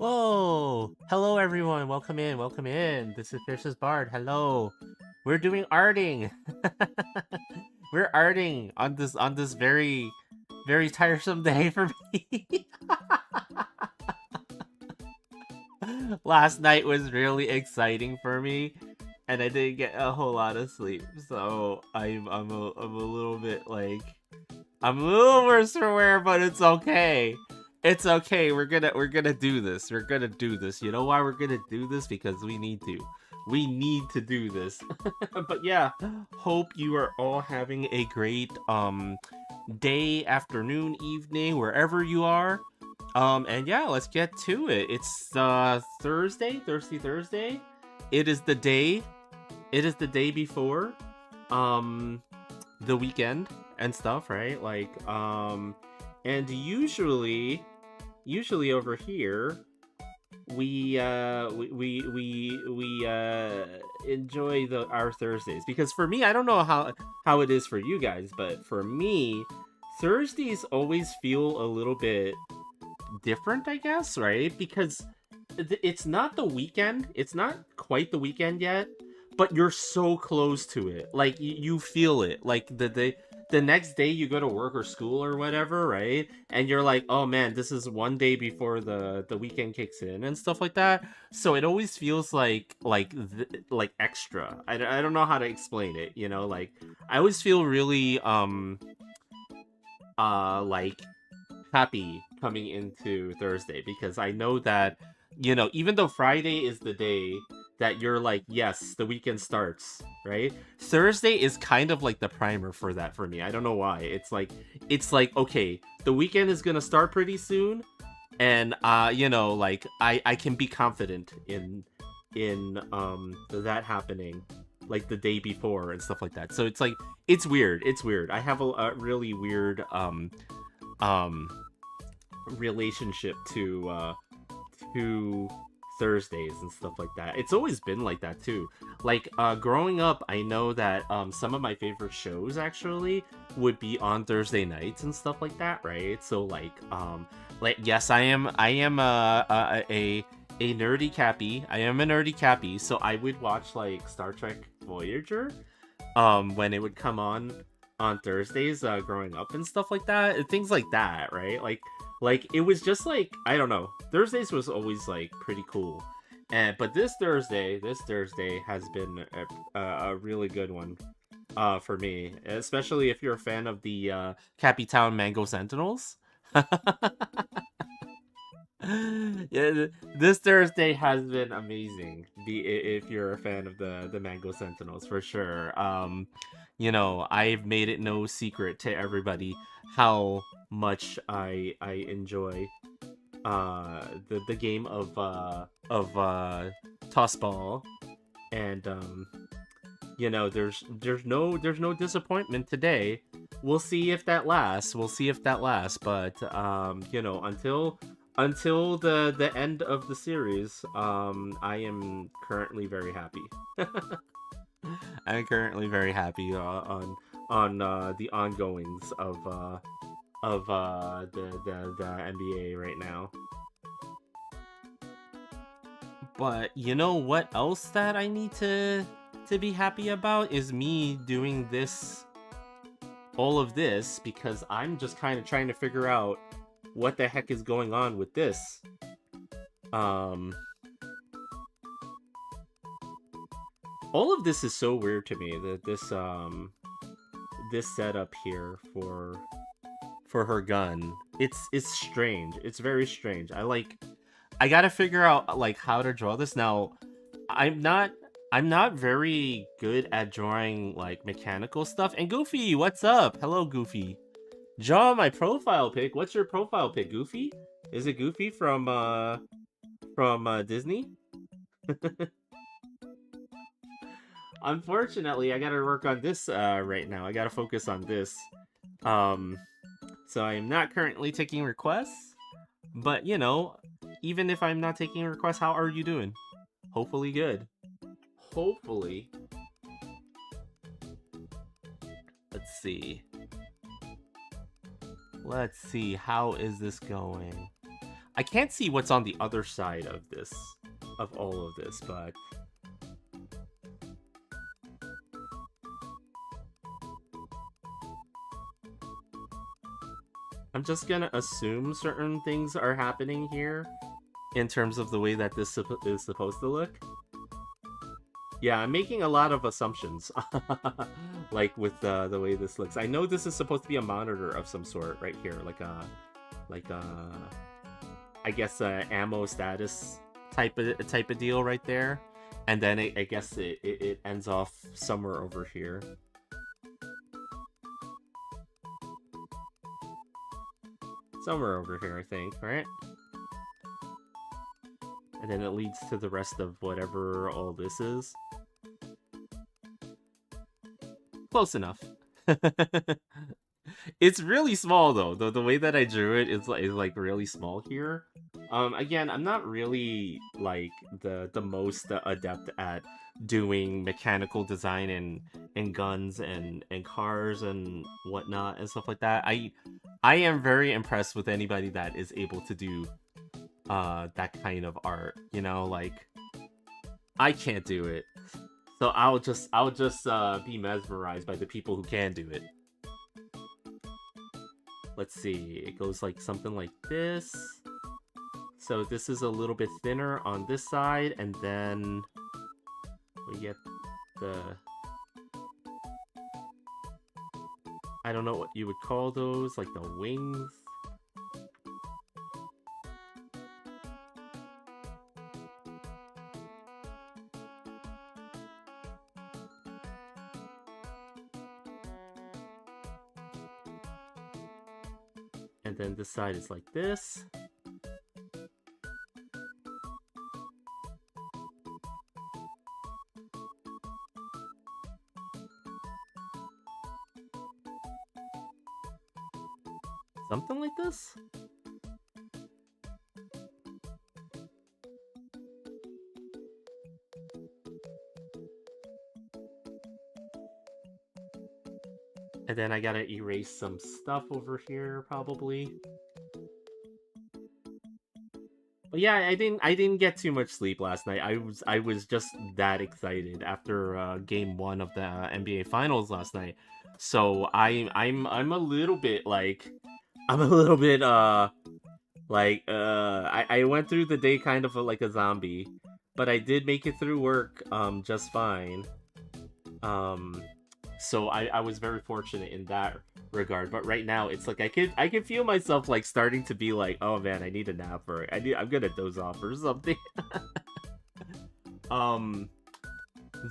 Whoa! Hello everyone, welcome in, welcome in. This is Fiercestbard. Hello. We're doing arting. We're arting on this very tiresome day for me. Last night was really exciting for me and I didn't get a whole lot of sleep. So I'm a little bit like I'm a little worse for wear, but it's okay. It's okay. We're gonna do this. We're gonna do this. You know why we're gonna do this? Because we need to. We need to do this. But yeah, hope you are all having a great day, afternoon, evening, wherever you are. And yeah, let's get to it. It's Thursday, Thirsty Thursday. It is the day. It is the day before the weekend and stuff, right? And usually over here we enjoy our Thursdays, because for me, I don't know how it is for you guys, but for me, Thursdays always feel a little bit different, I guess, right? Because it's not the weekend. It's not quite the weekend yet, but you're so close to it. Like you feel it. Like the next day you go to work or school or whatever, right? And you're like, oh man, this is one day before the weekend kicks in and stuff like that. So it always feels like extra. I don't know how to explain it. Like I always feel really like happy coming into Thursday, because I know that, even though Friday is the day that you're like, yes, the weekend starts, right? Thursday is kind of like the primer for that for me. I don't know why. It's like okay, the weekend is gonna start pretty soon, and like I can be confident in that happening like the day before and stuff like that. So it's like it's weird. It's weird. I have a really weird um relationship to Thursdays and stuff like that. It's always been like that too. Like growing up, I know that some of my favorite shows actually would be on Thursday nights and stuff like that, right? So like yes, I am a nerdy cappy. I am a nerdy cappy, so I would watch like Star Trek Voyager when it would come on Thursdays growing up and stuff like that, things like that, right? Like it was just like, I don't know, Thursdays was always like pretty cool. But this Thursday has been a really good one for me, especially if you're a fan of the Cappy Town Mango Sentinels. Yeah, this Thursday has been amazing. If you're a fan of the Mango Sentinels, for sure. I've made it no secret to everybody how much I enjoy the game of toss ball, and there's no disappointment today. We'll see if that lasts. But until the end of the series, I am currently very happy. I'm currently very happy on the ongoings of the NBA right now. But you know what else that I need to be happy about is me doing all of this, because I'm just kind of trying to figure out what the heck is going on with this. All of this is so weird to me, that this setup here for her gun. It's strange. It's very strange. I gotta figure out like how to draw this. Now, I'm not very good at drawing like mechanical stuff. And Goofy, what's up? Hello, Goofy. Draw my profile pic. What's your profile pic, Goofy? Is it Goofy from Disney? Unfortunately, I gotta work on this right now. I gotta focus on this. Um, so I am not currently taking requests, but even if I'm not taking requests, how are you doing? Hopefully good. Hopefully. Let's see. How is this going? I can't see what's on the other side of this, of all of this, but I'm just gonna assume certain things are happening here in terms of the way that this is supposed to look. Yeah, I'm making a lot of assumptions, like with the way this looks. I know this is supposed to be a monitor of some sort right here, like a, I guess ammo status type of deal right there, and then I guess it ends off somewhere over here. Somewhere over here, I think, right? And then it leads to the rest of whatever all this is. Close enough. It's really small though. The way that I drew it is like really small here. Again, I'm not really like the most adept at doing mechanical design and guns and cars and whatnot and stuff like that. I am very impressed with anybody that is able to do that kind of art, you know, like I can't do it. So I'll just be mesmerized by the people who can do it. Let's see, it goes like something like this. So this is a little bit thinner on this side, and then we get the, I don't know what you would call those, like the wings. And then this side is like this. Something like this? And then I gotta erase some stuff over here, probably. But yeah, I didn't get too much sleep last night. I was just that excited after game 1 of the NBA Finals last night. So I'm a little bit like, I went through the day kind of like a zombie, but I did make it through work just fine. So I was very fortunate in that regard. But right now it's like I can feel myself like starting to be like, oh man, I need a nap, or I'm gonna doze off or something.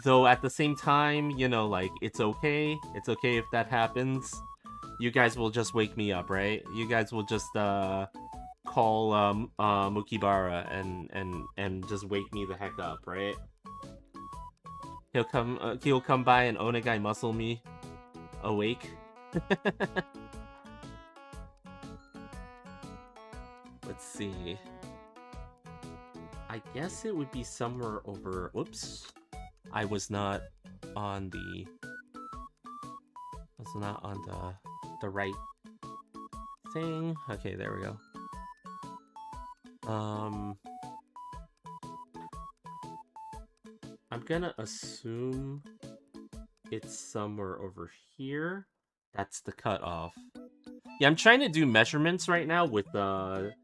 Though at the same time, you know, like it's okay if that happens. You guys will just wake me up, right? You guys will just call Mukibara and just wake me the heck up, right? He'll come by and Onegai muscle me awake. Let's see. I guess it would be somewhere over. Whoops, I was not on the. Was not on the right thing. Okay, there we go. I'm gonna assume it's somewhere over here. That's the cutoff. Yeah, I'm trying to do measurements right now with like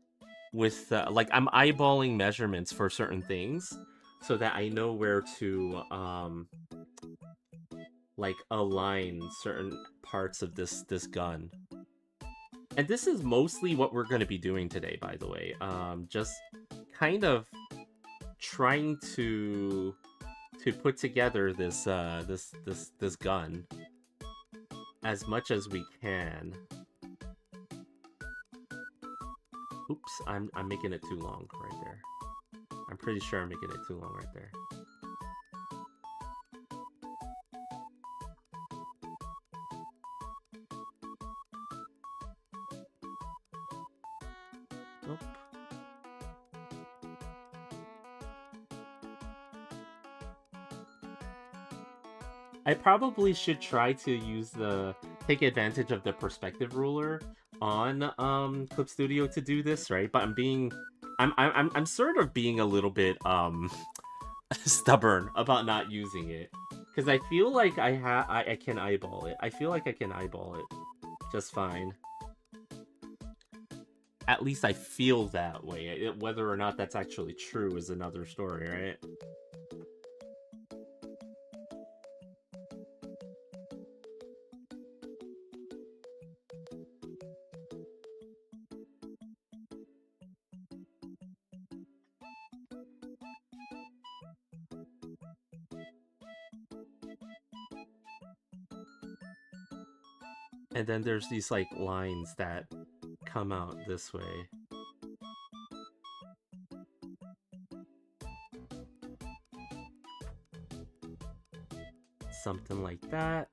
I'm eyeballing measurements for certain things so that I know where to like align certain parts of this gun. And this is mostly what we're going to be doing today, by the way. Just kind of trying to put together this this gun as much as we can. Oops, I'm making it too long right there. I'm pretty sure I'm making it too long right there. Nope. I probably should try to use take advantage of the perspective ruler on Clip Studio to do this, right? But I'm sort of being a little bit stubborn about not using it because I feel like I can eyeball it. I feel like I can eyeball it just fine. At least I feel that way. Whether or not that's actually true is another story, right? And then there's these like lines that come out this way. Something like that.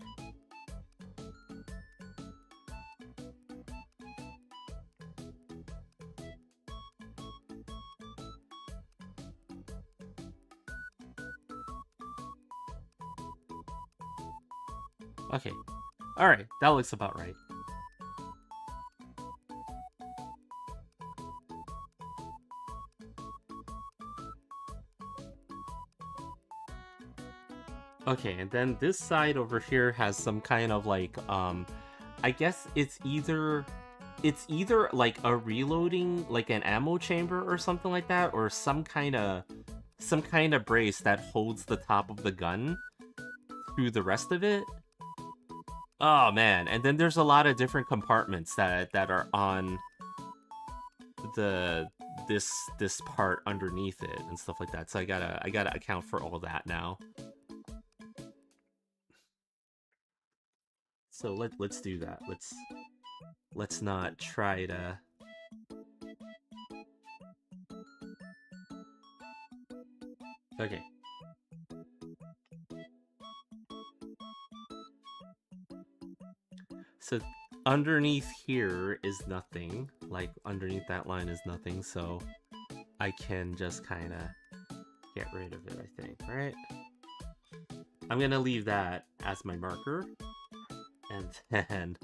Okay. Alright, that looks about right. Okay, and then this side over here has some kind of like, I guess it's either like a reloading, like an ammo chamber or something like that, or some kind of brace that holds the top of the gun through the rest of it. Oh man, and then there's a lot of different compartments that are on the this part underneath it and stuff like that. So I gotta account for all that now. So let's do that. Let's not try to. Okay. So underneath here is nothing. Like underneath that line is nothing. So I can just kind of get rid of it, I think, right? I'm gonna leave that as my marker. And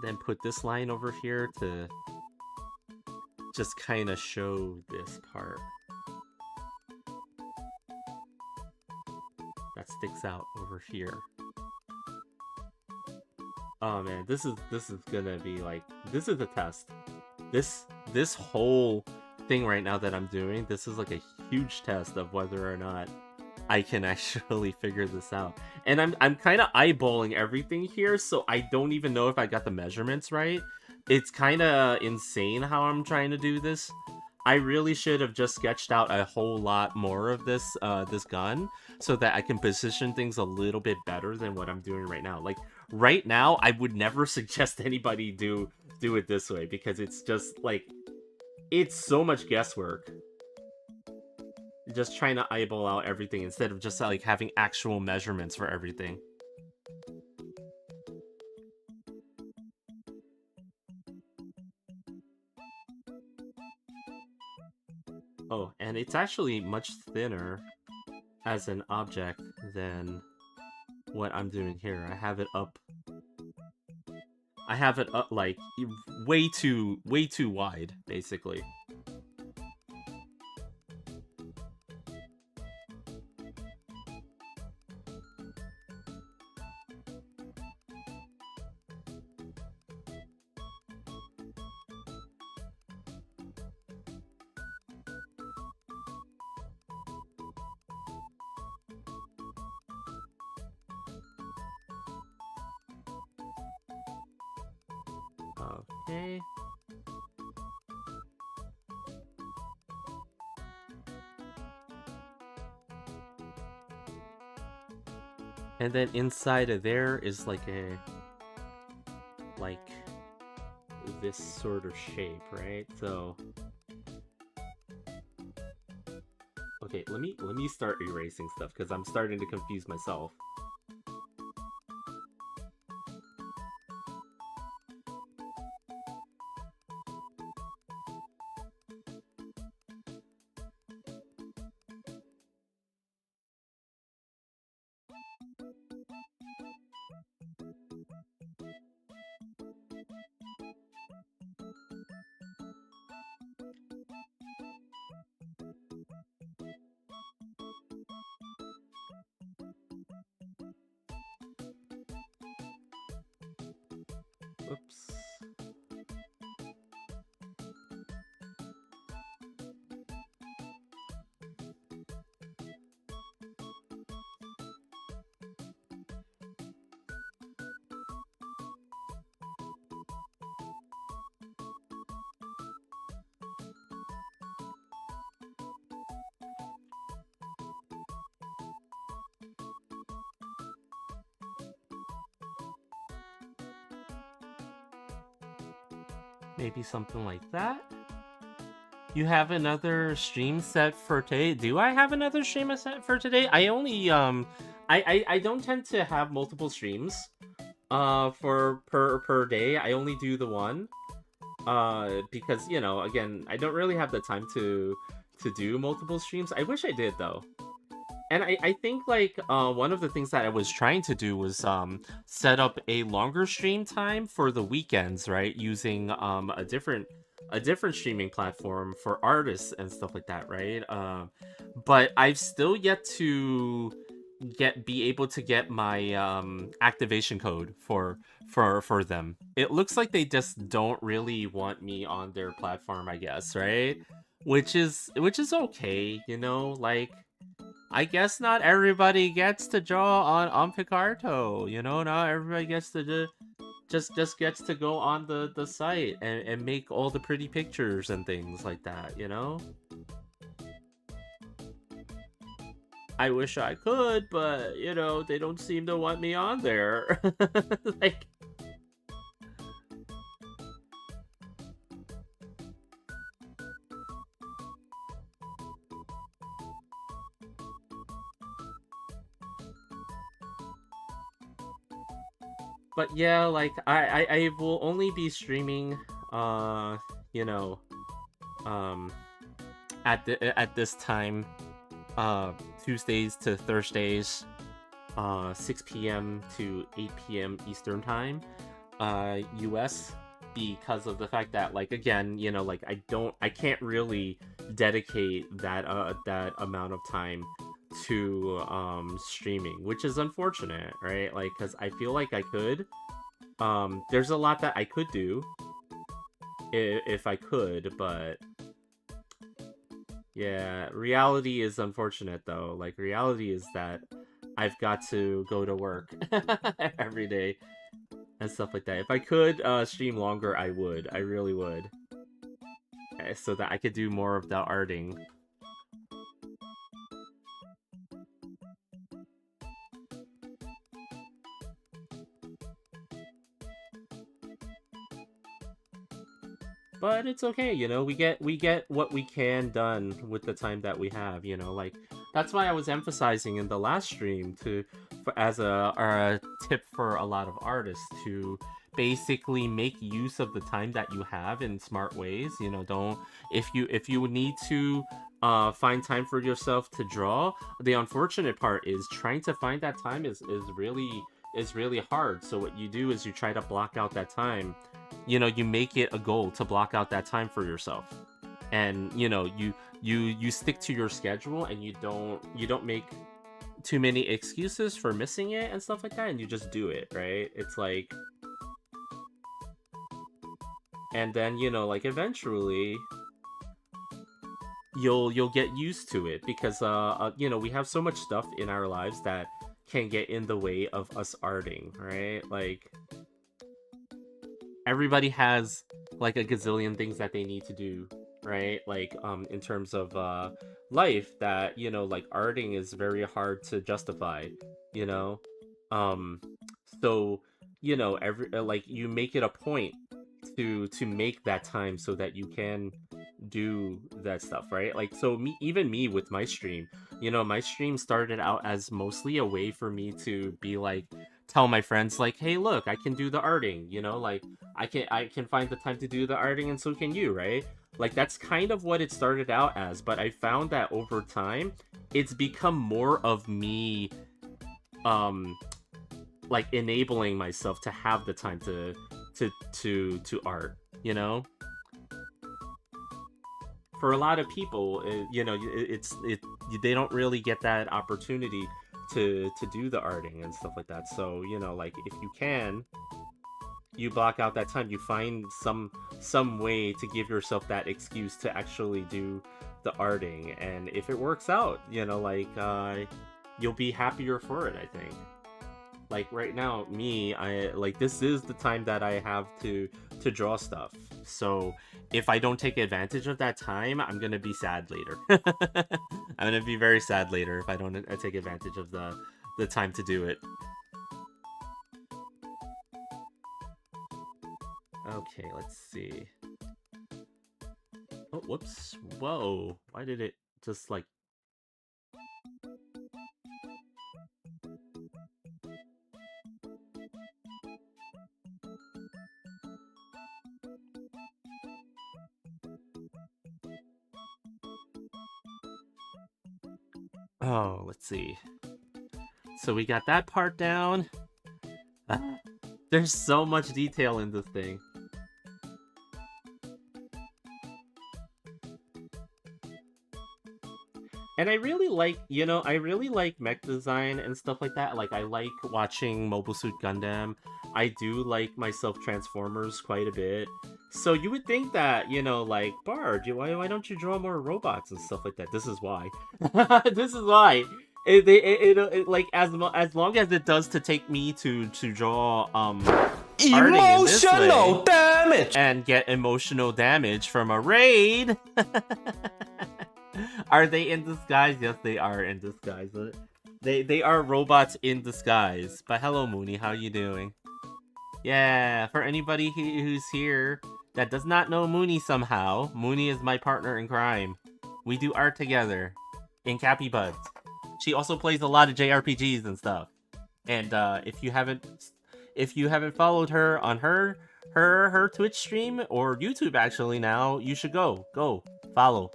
then put this line over here to just kind of show this part that sticks out over here. Oh man, this is gonna be like, this is a test. This whole thing right now that I'm doing, this is like a huge test of whether or not I can actually figure this out. And I'm kind of eyeballing everything here, so I don't even know if I got the measurements right. It's kind of insane how I'm trying to do this. I really should have just sketched out a whole lot more of this this gun so that I can position things a little bit better than what I'm doing right now. Like right now, I would never suggest anybody do it this way because it's just like, it's so much guesswork. Just trying to eyeball out everything instead of just like having actual measurements for everything. Oh, and it's actually much thinner as an object than what I'm doing here. I have it up like way too wide, basically. Okay. And then inside of there is like this sort of shape, right? So okay, let me start erasing stuff because I'm starting to confuse myself. Maybe something like that. You have another stream set for today? Do I have another stream set for today? I only I don't tend to have multiple streams for per day. I only do the one. Because again, I don't really have the time to do multiple streams. I wish I did though. And I think like one of the things that I was trying to do was set up a longer stream time for the weekends, right? Using a different streaming platform for artists and stuff like that, right? But I've still yet to be able to get my activation code for them. It looks like they just don't really want me on their platform, I guess, right? Which is okay, like I guess not everybody gets to draw on Picarto, not everybody gets to just gets to go on the site and make all the pretty pictures and things like that. I wish I could, but they don't seem to want me on there. Like, but yeah, like I will only be streaming you know um at this time, Tuesdays to Thursdays, 6 p.m. to 8 p.m. Eastern time, US, because of the fact that, like, again, like I can't really dedicate that amount of time to streaming, which is unfortunate, right? Like, because I feel like I could. There's a lot that I could do if I could, but yeah, reality is unfortunate though. Like, reality is that I've got to go to work every day and stuff like that. If I could stream longer, I would. I really would. So that I could do more of the arting. But it's okay, we get what we can done with the time that we have, like that's why I was emphasizing in the last stream as a tip for a lot of artists to basically make use of the time that you have in smart ways. Don't, if you need to find time for yourself to draw. The unfortunate part is trying to find that time is really hard. So what you do is you try to block out that time. You make it a goal to block out that time for yourself, and you stick to your schedule, and you don't make too many excuses for missing it and stuff like that, and you just do it, right? It's like, and then like eventually you'll get used to it, because we have so much stuff in our lives that can get in the way of us arting, right? Like, everybody has like a gazillion things that they need to do, right? Like, in terms of life, that like arting is very hard to justify, you know um so every like you make it a point to make that time so that you can do that stuff, right? Like, so even me with my stream, my stream started out as mostly a way for me to be like, tell my friends like, hey, look, I can do the arting, like I can find the time to do the arting, and so can you, right? Like, that's kind of what it started out as, but I found that over time it's become more of me like enabling myself to have the time to art, for a lot of people, they don't really get that opportunity to do the arting and stuff like that. So like, if you can, you block out that time, you find some way to give yourself that excuse to actually do the arting, and if it works out, like, you'll be happier for it, I think. Like, right now, I like, this is the time that I have to draw stuff. So if I don't take advantage of that time, I'm gonna be sad later. I'm gonna be very sad later if I don't take advantage of the time to do it. Okay, let's see. Oh, whoops. Whoa. Why did it just like... Oh, let's see. So we got that part down. There's so much detail in this thing. And I really like, you know, I really like mech design and stuff like that. Like, I like watching Mobile Suit Gundam. I do like myself Transformers quite a bit. So you would think that, you know, like, Bard, why don't you draw more robots and stuff like that? This is why. This is why. Like, as long as it does to take me to draw, emotional damage! And get emotional damage from a raid! Are they in disguise? Yes, they are in disguise. They are robots in disguise. But hello, Mooney. How you doing? Yeah, for anybody who's here that does not know Mooney somehow, Mooney is my partner in crime. We do art together in Cappy Buds. She also plays a lot of JRPGs and stuff. And if you haven't followed her on her Twitch stream or YouTube actually now, you should go follow.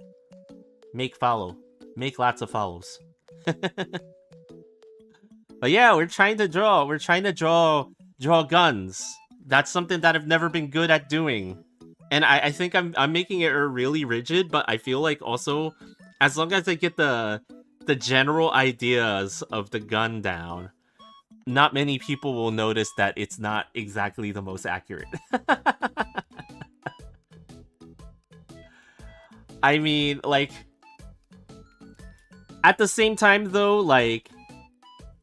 Make lots of follows. But yeah, we're trying to draw guns. That's something that I've never been good at doing. And I think I'm making it really rigid, but I feel like also, as long as I get the general ideas of the gun down, not many people will notice that it's not exactly the most accurate. I mean, like, at the same time, though, like,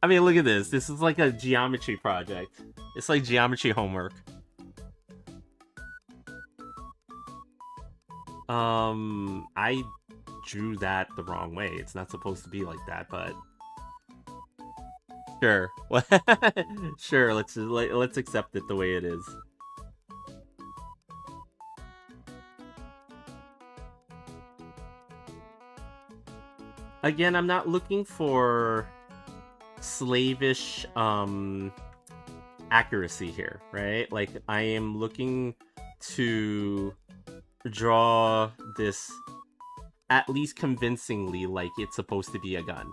I mean, look at this. This is like a geometry project. It's like geometry homework. I drew that the wrong way. It's not supposed to be like that, but sure. Sure, let's accept it the way it is. Again, I'm not looking for slavish accuracy here, right? Like, I am looking to draw this at least convincingly like it's supposed to be a gun.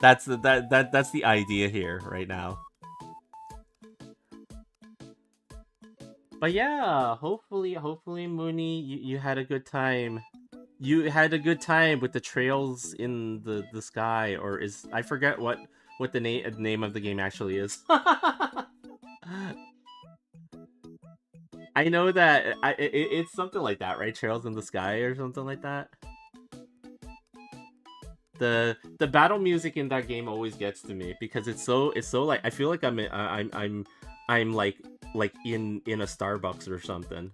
That's the idea here right now. But yeah, hopefully Mooney, you had a good time. You had a good time with the trails in the sky, or is... I forget what the name of the game actually is. I know that it's something like that, right? Trails in the Sky or something like that. The battle music in that game always gets to me because it's so like, I feel like I'm like in a Starbucks or something.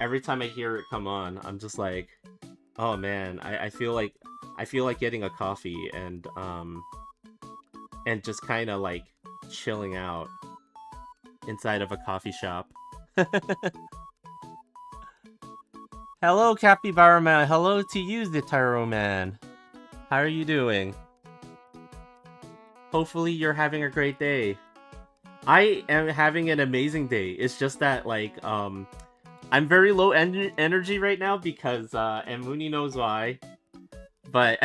Every time I hear it come on, I'm just like, oh man, I feel like getting a coffee and just kind of like chilling out inside of a coffee shop. Hello, Capybara Man. Hello to you, Zitaro Man. How are you doing? Hopefully you're having a great day. I am having an amazing day. It's just that, like, I'm very low energy right now because, and Mooney knows why, but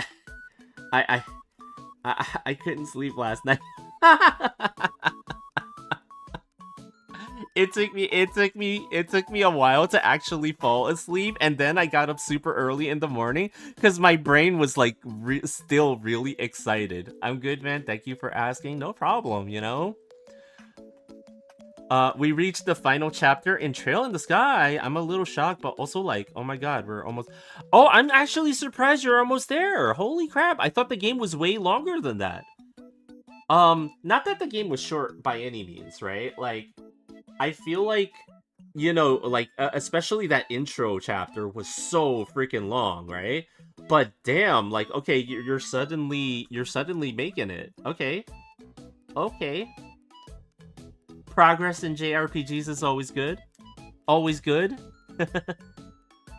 I couldn't sleep last night. It took me a while to actually fall asleep, and then I got up super early in the morning because my brain was like still really excited. I'm good, man. Thank you for asking. No problem, you know. We reached the final chapter in Trail in the Sky. I'm a little shocked, but also like, oh my god, we're almost... Oh, I'm actually surprised you're almost there. Holy crap. I thought the game was way longer than that. Not that the game was short by any means, right? Like, I feel like, you know, like, especially that intro chapter was so freaking long, right? But damn, like, okay, you're suddenly making it. Okay. Progress in JRPGs is always good. Always good.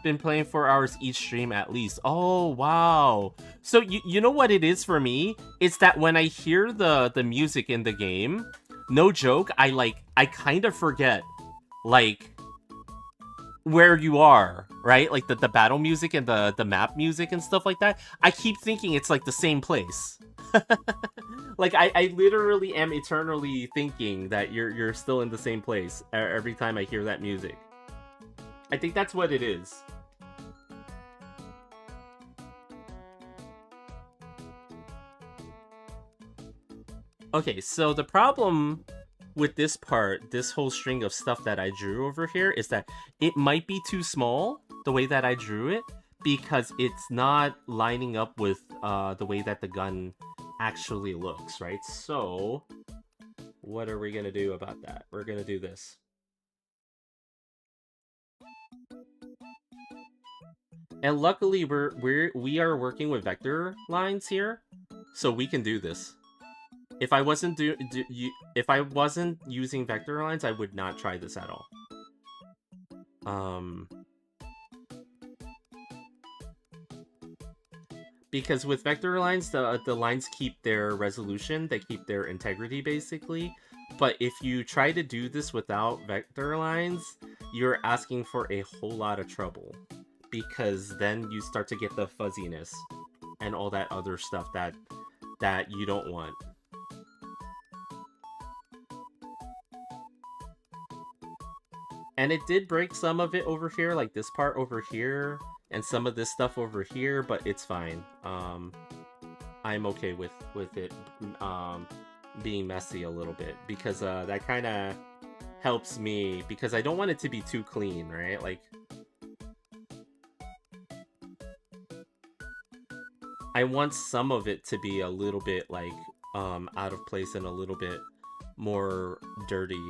Been playing 4 hours each stream at least. Oh, wow. So you know what it is for me? It's that when I hear the music in the game, no joke, I kind of forget, like, where you are, right? Like the battle music and the map music and stuff like that. I keep thinking it's like the same place. Like I literally am eternally thinking that you're still in the same place every time I hear that music. I think that's what it is. Okay, so the problem with this part, this whole string of stuff that I drew over here, is that it might be too small, the way that I drew it, because it's not lining up with the way that the gun actually looks, right? So, what are we gonna do about that? We're gonna do this. And luckily, we are working with vector lines here, so we can do this. If I wasn't if I wasn't using vector lines, I would not try this at all. Because with vector lines, the lines keep their resolution, they keep their integrity basically. But if you try to do this without vector lines, you're asking for a whole lot of trouble. Because then you start to get the fuzziness and all that other stuff that you don't want. And it did break some of it over here, like this part over here, and some of this stuff over here, but it's fine. I'm okay with it being messy a little bit, because that kind of helps me, because I don't want it to be too clean, right? Like, I want some of it to be a little bit, like, out of place and a little bit more dirty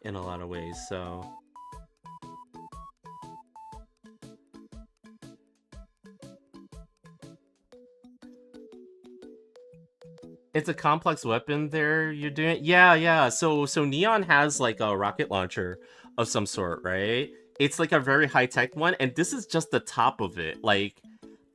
in a lot of ways, so... It's a complex weapon there you're doing? Yeah. So Neon has, like, a rocket launcher of some sort, right? It's, like, a very high-tech one, and this is just the top of it. Like,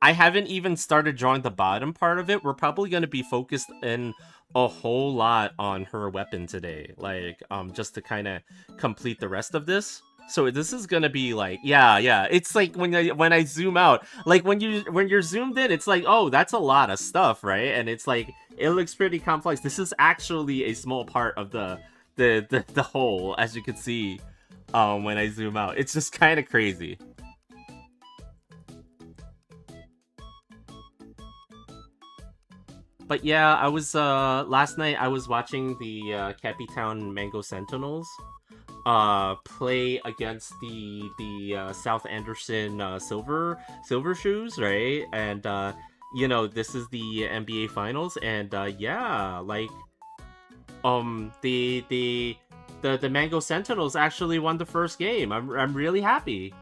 I haven't even started drawing the bottom part of it. We're probably going to be focused in a whole lot on her weapon today, like, just to kind of complete the rest of this. So this is gonna be like, yeah. It's like when I zoom out, like when you're zoomed in, it's like, oh, that's a lot of stuff, right? And it's like, it looks pretty complex. This is actually a small part of the whole, as you can see, when I zoom out. It's just kind of crazy. But yeah, I was last night I was watching the Cappytown Mango Sentinels play against the South Anderson Silver Shoes, right? And you know, this is the NBA Finals, and yeah, like the Mango Sentinels actually won the first game. I'm really happy.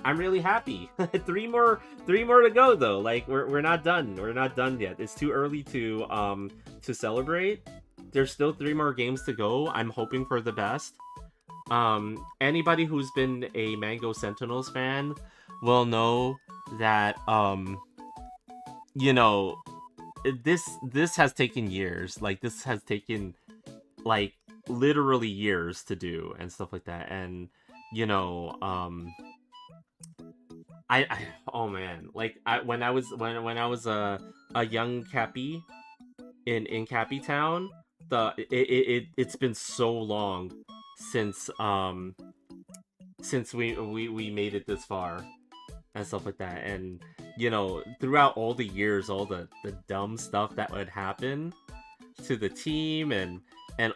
I'm really happy. three more to go though. Like we're not done. We're not done yet. It's too early to celebrate. There's still 3 more games to go. I'm hoping for the best. Anybody who's been a Mango Sentinels fan will know that you know, this has taken years. Like, this has taken, like, literally years to do and stuff like that. And you know, I oh man, like when I was a young Cappy in Cappy Town, it's been so long since we made it this far and stuff like that. And you know, throughout all the years, all the dumb stuff that would happen to the team and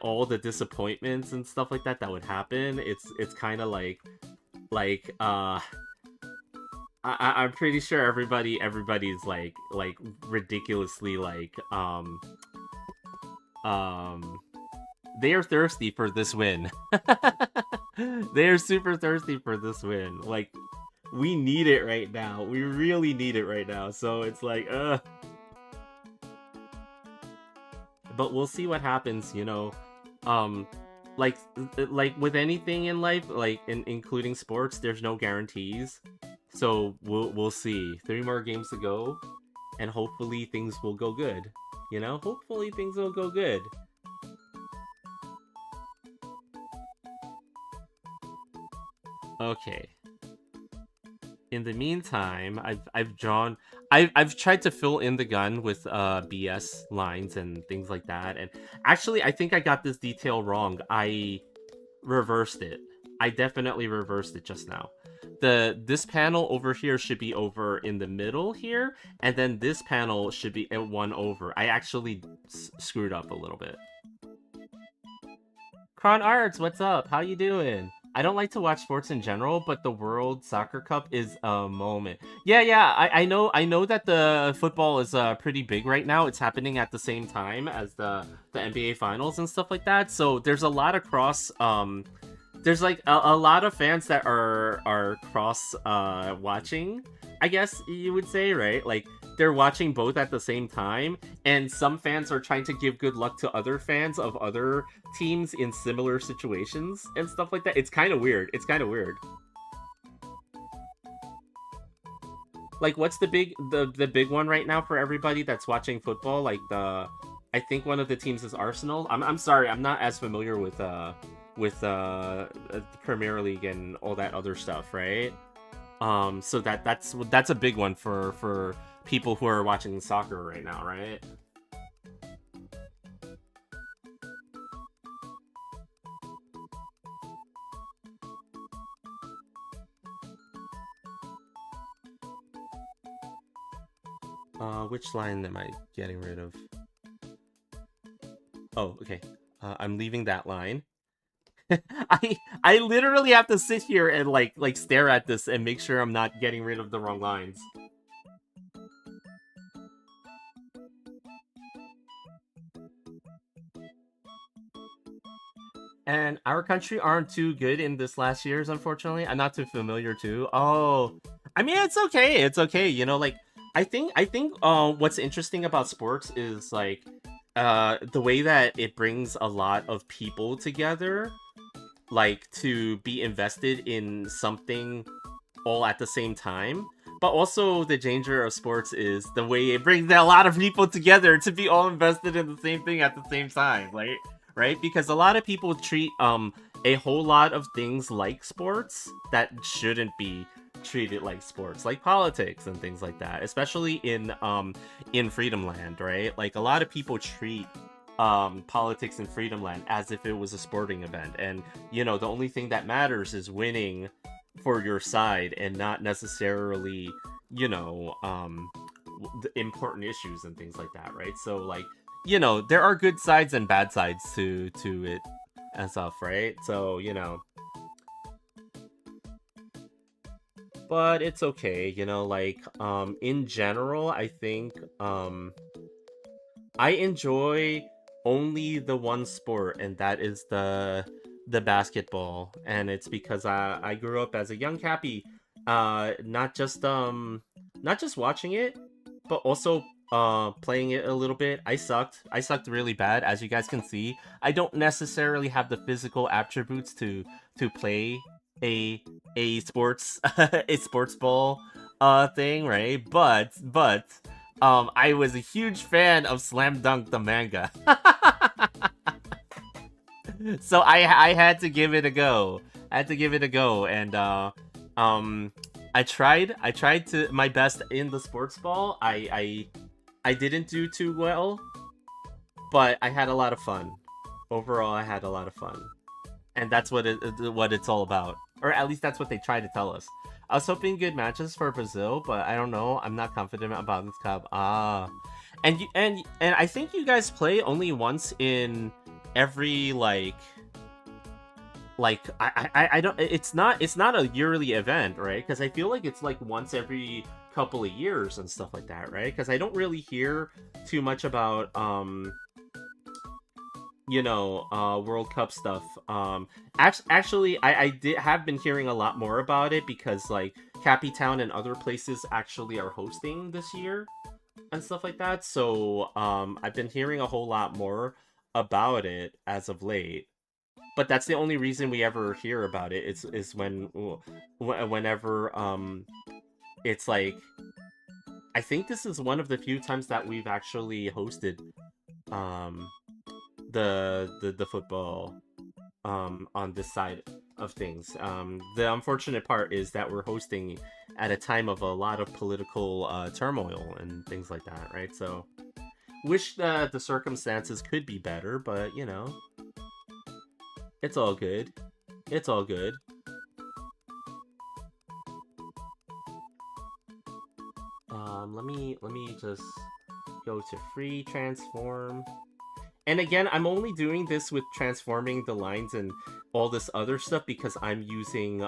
all the disappointments and stuff like that would happen, it's kind of like I'm pretty sure everybody's like ridiculously like they are thirsty for this win. They are super thirsty for this win. Like, we need it right now. We really need it right now. So it's like, but we'll see what happens, you know. like like with anything in life, like including sports, there's no guarantees. So we'll see. 3 more games to go, and hopefully things will go good. You know, hopefully things will go good. Okay. In the meantime, I've tried to fill in the gun with BS lines and things like that. And actually, I think I got this detail wrong. I reversed it. I definitely reversed it just now. This panel over here should be over in the middle here, and then this panel should be at one over. I actually screwed up a little bit. Kron Arts, what's up? How you doing? I don't like to watch sports in general, but the World Soccer Cup is a moment. Yeah, yeah, I know that the football is pretty big right now. It's happening at the same time as the NBA Finals and stuff like that. So there's a lot of cross there's like a lot of fans that are cross watching, I guess you would say, right? Like they're watching both at the same time, and some fans are trying to give good luck to other fans of other teams in similar situations and stuff like that. It's kind of weird. It's kind of weird. Like, what's the big one right now for everybody that's watching football? Like I think one of the teams is Arsenal. I'm sorry, I'm not as familiar with the Premier League and all that other stuff, right? So that's a big one for people who are watching soccer right now, right? Which line am I getting rid of? Oh, okay. I'm leaving that line. I literally have to sit here and like stare at this and make sure I'm not getting rid of the wrong lines. And our country aren't too good in this last year's, unfortunately. I'm not too familiar too. Oh, I mean it's okay. It's okay. You know, like I think what's interesting about sports is like the way that it brings a lot of people together, like to be invested in something all at the same time. But also the danger of sports is the way it brings a lot of people together to be all invested in the same thing at the same time, like right? Because a lot of people treat a whole lot of things like sports that shouldn't be treated like sports, like politics and things like that, especially in Freedom Land, right? Like a lot of people treat politics in Freedom Land as if it was a sporting event, and you know the only thing that matters is winning for your side and not necessarily, you know, the important issues and things like that, right? So like, you know, there are good sides and bad sides to it and stuff, right? So, you know, but it's okay, you know, like in general, I think I enjoy only the one sport, and that is the basketball. And it's because I grew up as a young Cappy, not just watching it, but also playing it a little bit. I sucked really bad, as you guys can see. I don't necessarily have the physical attributes to play a sports a sports ball thing, right? But I was a huge fan of Slam Dunk the manga. So I had to give it a go. I had to give it a go, and I tried to my best in the sports ball. I didn't do too well, but I had a lot of fun. Overall, I had a lot of fun, and that's what it's all about, or at least that's what they try to tell us. I was hoping good matches for Brazil, but I don't know. I'm not confident about this cup. And I think you guys play only once in every I don't, it's not a yearly event, right? Because I feel like it's like once every couple of years and stuff like that, right? Because I don't really hear too much about you know, World Cup stuff. Actually, I did have been hearing a lot more about it because like Cappy Town and other places actually are hosting this year and stuff like that. So I've been hearing a whole lot more about it as of late. but that's the only reason we ever hear about it. Is whenever it's like, I think this is one of the few times that we've actually hosted um the football on this side of things. The unfortunate part is that we're hosting at a time of a lot of political turmoil and things like that, right? So wish that the circumstances could be better, but you know, it's all good. It's all good. Let me just go to free transform. And again, I'm only doing this with transforming the lines and all this other stuff because I'm using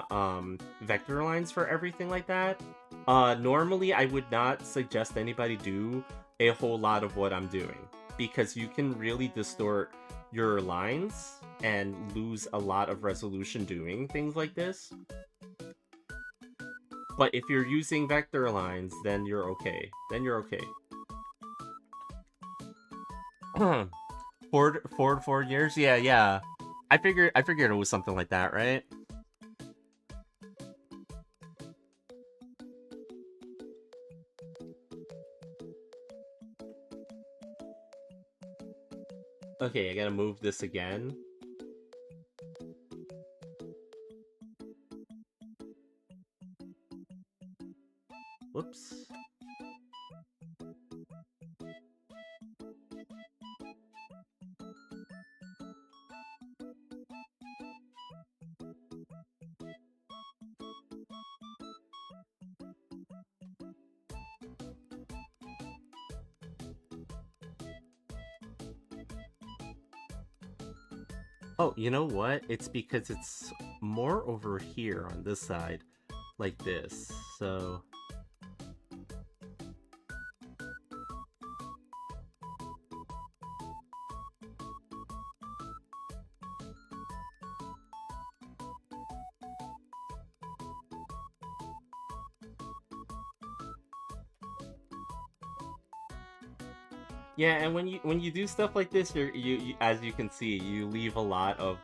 vector lines for everything like that. Normally, I would not suggest anybody do a whole lot of what I'm doing because you can really distort your lines and lose a lot of resolution doing things like this. But if you're using vector lines, then you're okay. Then you're okay. Ford 4 years? Yeah, yeah. I figured it was something like that, right? Okay, I gotta move this again. Whoops. Oh, you know what? It's because it's more over here on this side, like this. So yeah, and when you do stuff like this, you as you can see, you leave a lot of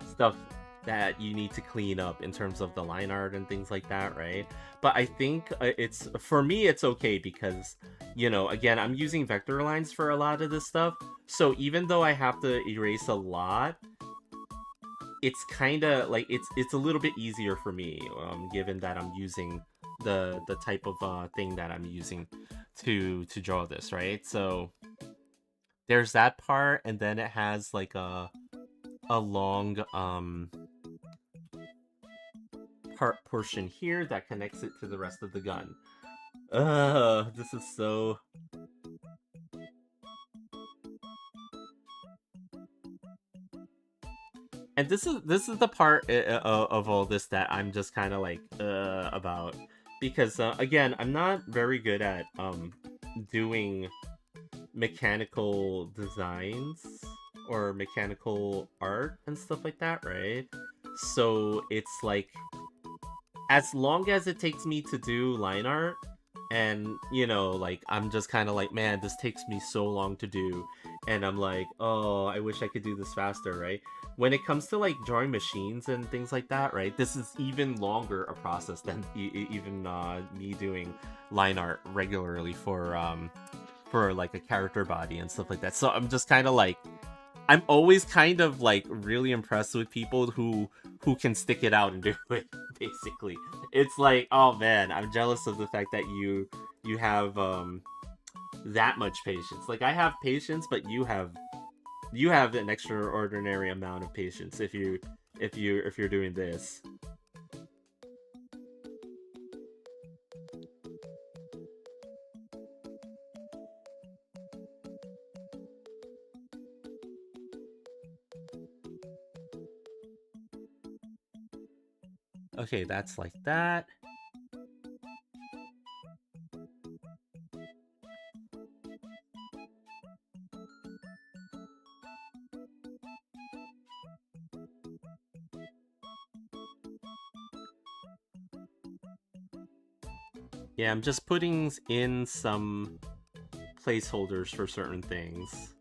stuff that you need to clean up in terms of the line art and things like that, right? But I think it's for me, it's okay because you know, again, I'm using vector lines for a lot of this stuff. So even though I have to erase a lot, it's kind of like it's a little bit easier for me, given that I'm using the type of thing that I'm using to draw this, right? So there's that part, and then it has like a long portion here that connects it to the rest of the gun. This is so. And this is the part of all this that I'm just kind of like about, because again, I'm not very good at doing mechanical designs or mechanical art and stuff like that, right? So it's like, as long as it takes me to do line art, and you know, like, I'm just kind of like, man, this takes me so long to do, and I'm like, oh, I wish I could do this faster, right? When it comes to like drawing machines and things like that, right, this is even longer a process than even me doing line art regularly for like a character body and stuff like that. So I'm just kind of like, I'm always kind of like really impressed with people who can stick it out and do it. Basically, it's like, oh man, I'm jealous of the fact that you have that much patience. Like, I have patience, but you have an extraordinary amount of patience if you're doing this. Okay, that's like that. Yeah, I'm just putting in some placeholders for certain things.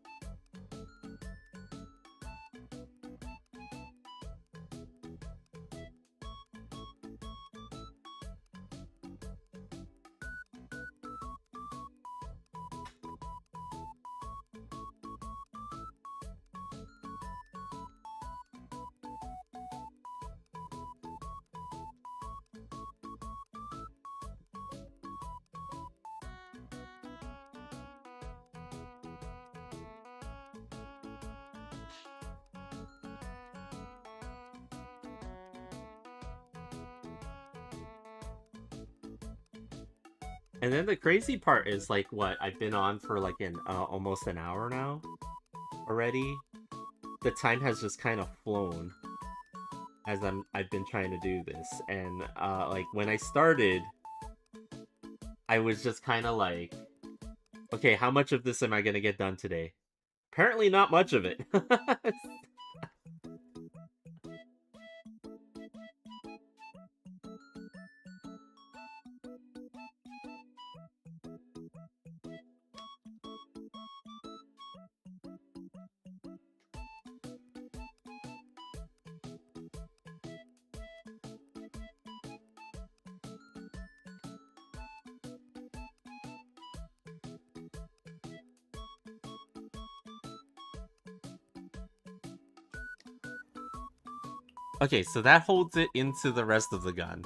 And then the crazy part is like what I've been on for like an almost an hour now already. The time has just kind of flown as I've been trying to do this, and like when I started, I was just kind of like, okay, how much of this am I gonna get done today? Apparently, not much of it. Okay, so that holds it into the rest of the gun.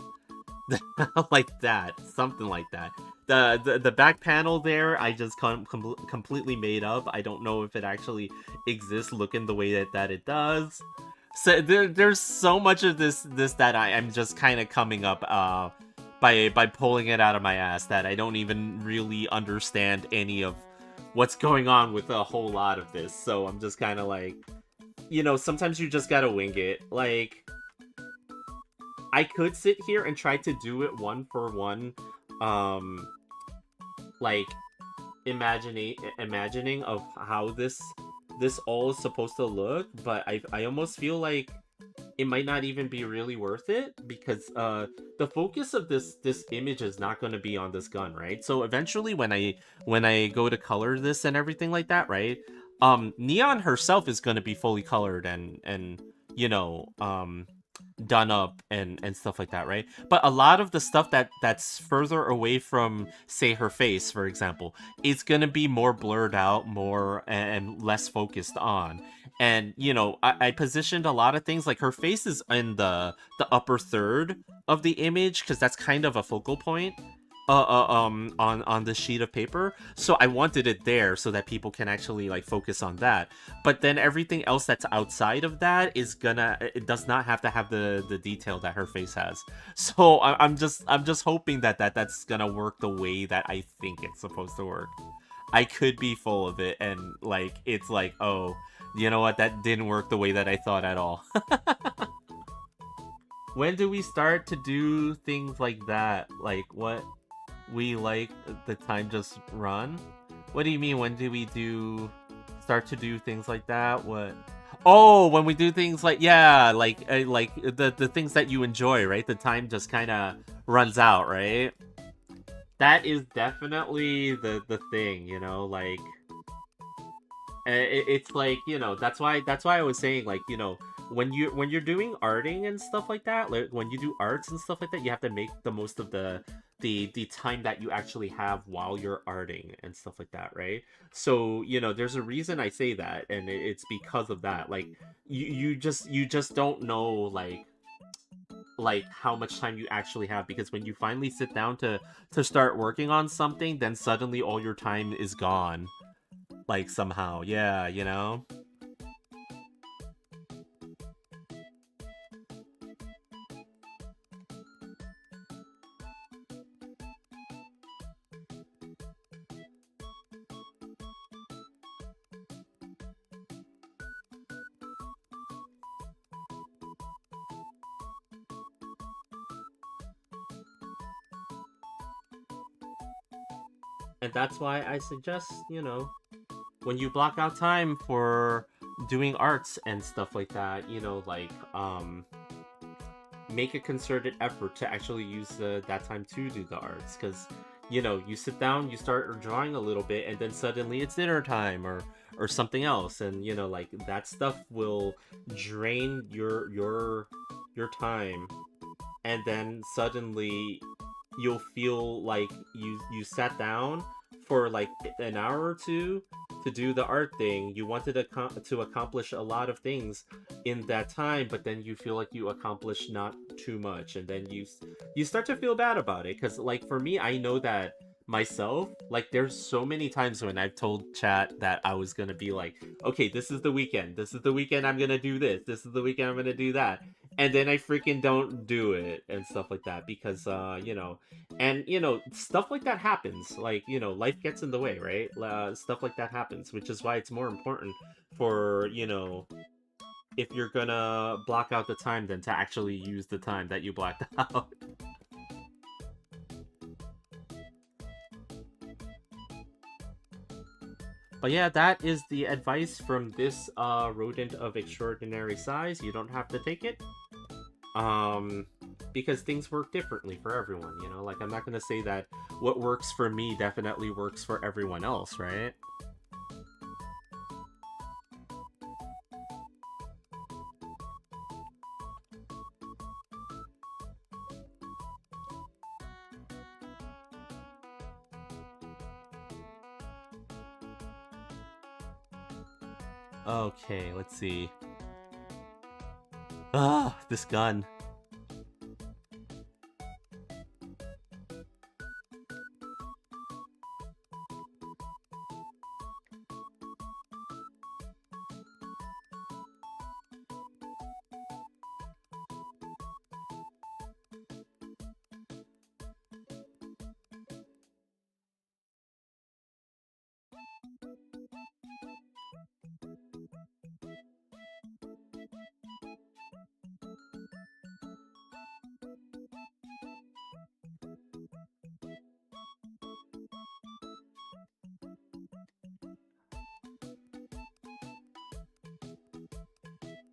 Like that, something like that. The back panel there, I just completely made up. I don't know if it actually exists looking the way that it does. So there's so much of this that I'm just kind of coming up by pulling it out of my ass that I don't even really understand any of what's going on with a whole lot of this. So I'm just kind of like, sometimes you just gotta wing it. Like, I could sit here and try to do it one for one, um, like imagining of how this all is supposed to look, but I almost feel like it might not even be really worth it because the focus of this image is not going to be on this gun, right? So eventually when I go to color this and everything like that, right? Neon herself is going to be fully colored and you know done up and stuff like that, right? But a lot of the stuff that's further away from, say, her face, for example, is gonna be more blurred out, more and less focused on. And I positioned a lot of things like her face is in the upper third of the image because that's kind of a focal point on the sheet of paper, so I wanted it there so that people can actually like focus on that. But then everything else that's outside of that it does not have to have the detail that her face has. So I'm just hoping that's gonna work the way that I think it's supposed to work. I could be full of it and like it's like, oh, you know what, that didn't work the way that I thought at all. When do we start to do things like that? Like what we like the time just run? What do you mean, when do we start to do things like that? What? Oh, when we do things like, yeah, like the things that you enjoy, right? The time just kind of runs out, right? That is definitely the thing, like it's like, that's why I was saying, like, when you're doing arting and stuff like that, like when you do arts and stuff like that, you have to make the most of the time that you actually have while you're arting and stuff like that, right? So there's a reason I say that, and it's because of that. Like you just don't know, like how much time you actually have, because when you finally sit down to start working on something, then suddenly all your time is gone, like somehow. Yeah, and that's why I suggest, when you block out time for doing arts and stuff like that, like make a concerted effort to actually use that time to do the arts, because you sit down, you start drawing a little bit, and then suddenly it's dinner time or something else, and like that stuff will drain your time, and then suddenly you'll feel like you sat down for like an hour or two to do the art thing. You wanted to accomplish a lot of things in that time, but then you feel like you accomplished not too much, and then you start to feel bad about it. Because like for me, I know that myself, like there's so many times when I've told chat that I was gonna be like, okay, this is the weekend I'm gonna do this is the weekend I'm gonna do that, and then I freaking don't do it and stuff like that because and stuff like that happens. Like, life gets in the way, right? Stuff like that happens, which is why it's more important for, if you're gonna block out the time than to actually use the time that you blacked out. But yeah, that is the advice from this rodent of extraordinary size. You don't have to take it. Um because things work differently for everyone, Like, I'm not gonna say that what works for me definitely works for everyone else, right? Okay, let's see. Ah, this gun.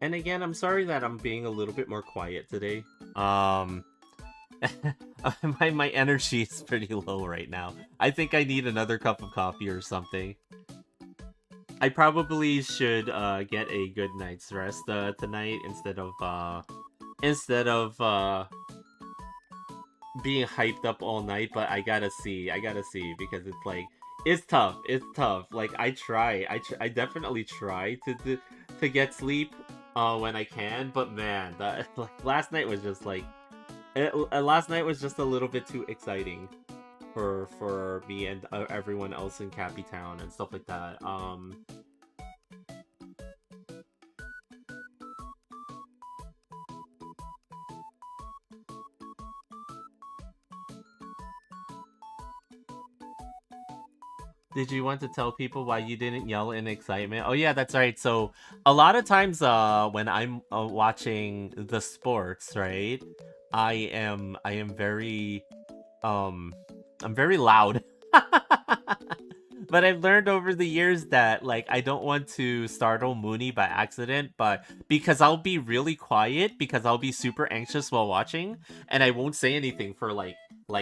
And again, I'm sorry that I'm being a little bit more quiet today. My energy is pretty low right now. I think I need another cup of coffee or something. I probably should get a good night's rest tonight instead of being hyped up all night. But I gotta see because it's like it's tough. Like, I definitely try to get sleep when I can, but man, like, last night was just a little bit too exciting for me and everyone else in Cappy Town and stuff like that. Did you want to tell people why you didn't yell in excitement? Oh yeah, that's right. So a lot of times when I'm watching the sports, right? I am very um I'm very loud. But I've learned over the years that, like, I don't want to startle Mooney by accident, but because I'll be really quiet because I'll be super anxious while watching, and I won't say anything for like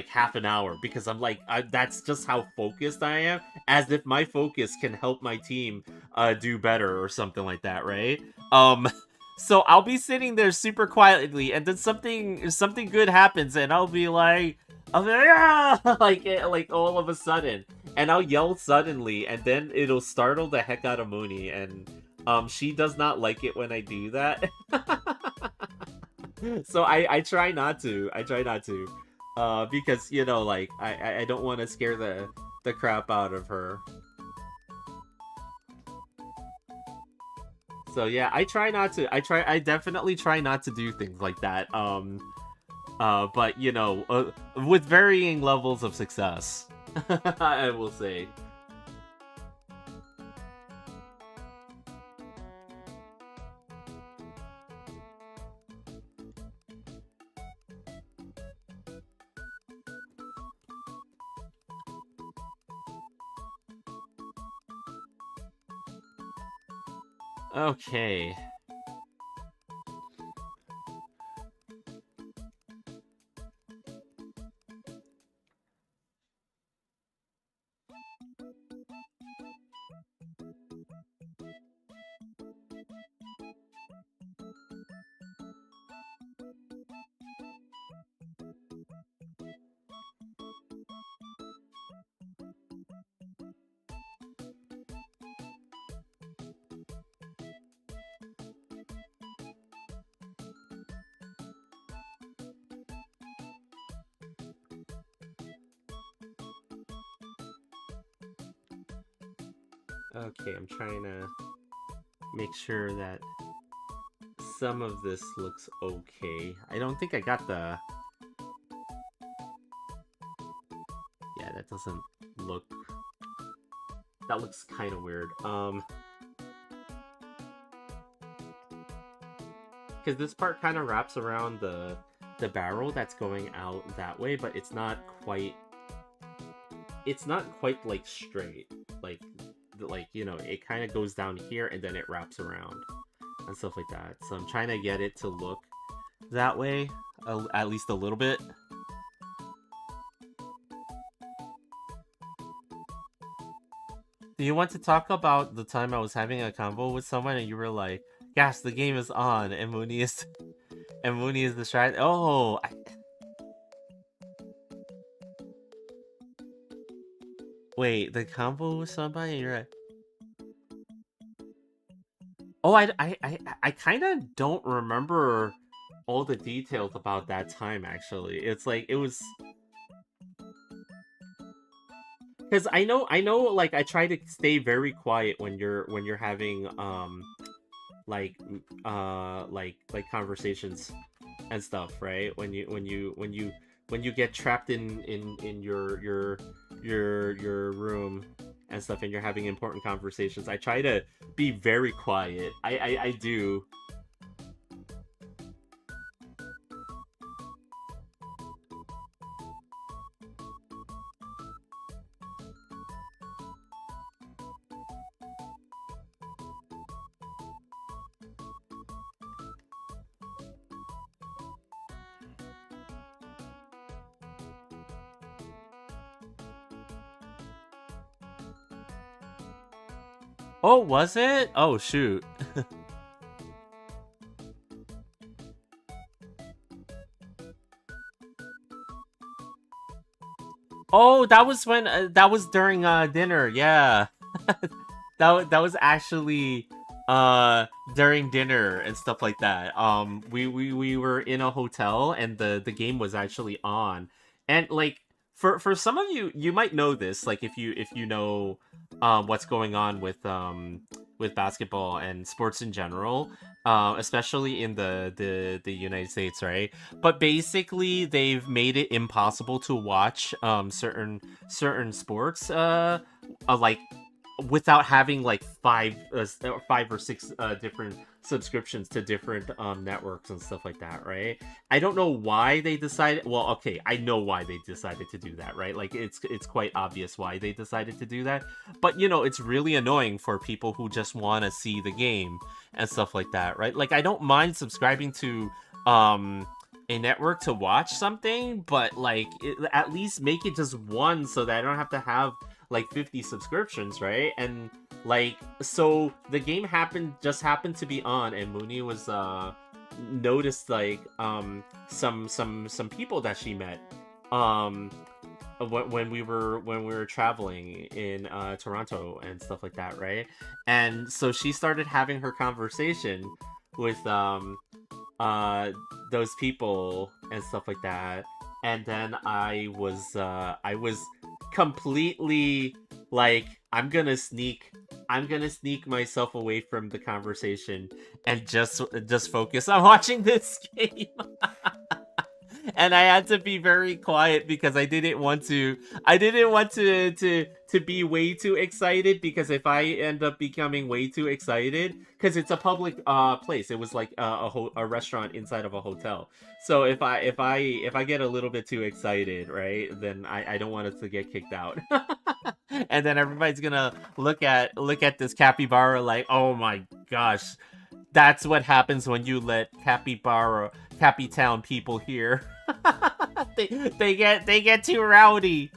half an hour because I'm like, that's just how focused I am, as if my focus can help my team do better or something like that, right? Um so I'll be sitting there super quietly, and then something good happens, and I'll be like, ah! like all of a sudden, and I'll yell suddenly, and then it'll startle the heck out of Mooney, and she does not like it when I do that. So I try not to. I try not to. Because, like, I don't want to scare the crap out of her. So yeah, I try not to. I definitely try not to do things like that. But with varying levels of success. I will say. Okay. Okay, I'm trying to make sure that some of this looks okay. I don't think I got the... Yeah, that doesn't look... That looks kind of weird. Because this part kind of wraps around the barrel that's going out that way, but it's not quite... It's not quite, like, straight. Like, you know, it kind of goes down here and then it wraps around and stuff like that. So I'm trying to get it to look that way, at least a little bit. Do you want to talk about the time I was having a convo with someone and you were like, "Gosh, the game is on," and Mooney is distracted? Oh, wait, the convo with somebody and you're like... Oh, I kind of don't remember all the details about that time, actually. It's like, it was... Because I know, like, I try to stay very quiet when you're having, like conversations and stuff, right? When you get trapped in your room and stuff and you're having important conversations, I try to be very quiet. I do. Oh, was it? Oh, shoot. Oh, that was when that was during dinner. Yeah. that was actually during dinner and stuff like that. We were in a hotel and the game was actually on. And like for some of you, you might know this, like if you know what's going on with basketball and sports in general, especially in the United States, right? But basically, they've made it impossible to watch certain sports, like without having like five or six different subscriptions to different networks and stuff like that, right? I don't know why they decided. Well, okay, I know why they decided to do that, right? Like it's quite obvious why they decided to do that. But you know, it's really annoying for people who just want to see the game and stuff like that, right? Like I don't mind subscribing to a network to watch something, but like at least make it just one so that I don't have to have like 50 subscriptions, right? And like, so the game just happened to be on, and Mooney was noticed like some people that she met when we were traveling in Toronto and stuff like that, right? And so she started having her conversation with those people and stuff like that, and then I was completely like, I'm gonna sneak myself away from the conversation and just focus on watching this game. And I had to be very quiet because I didn't want to be way too excited, because if I end up becoming way too excited, because it's a public place, it was like a restaurant inside of a hotel. So if I get a little bit too excited, right, then I don't want it to get kicked out. And then everybody's gonna look at this capybara like, oh my gosh, that's what happens when you let Cappy Town people here. they get too rowdy.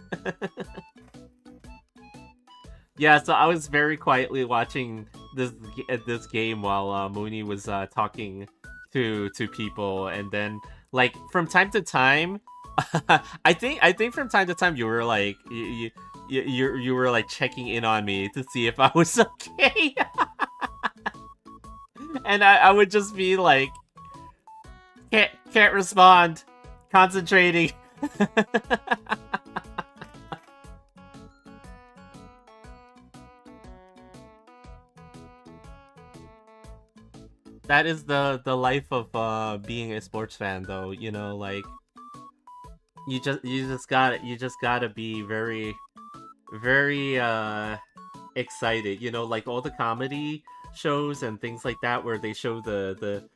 Yeah, so I was very quietly watching this game while Mooney was talking to people, and then like from time to time, I think from time to time you were like you were like checking in on me to see if I was okay. And I would just be like, can't respond, concentrating. that is the life of being a sports fan, though. You know, like you just gotta be very very excited. You know, like all the comedy shows and things like that where they show the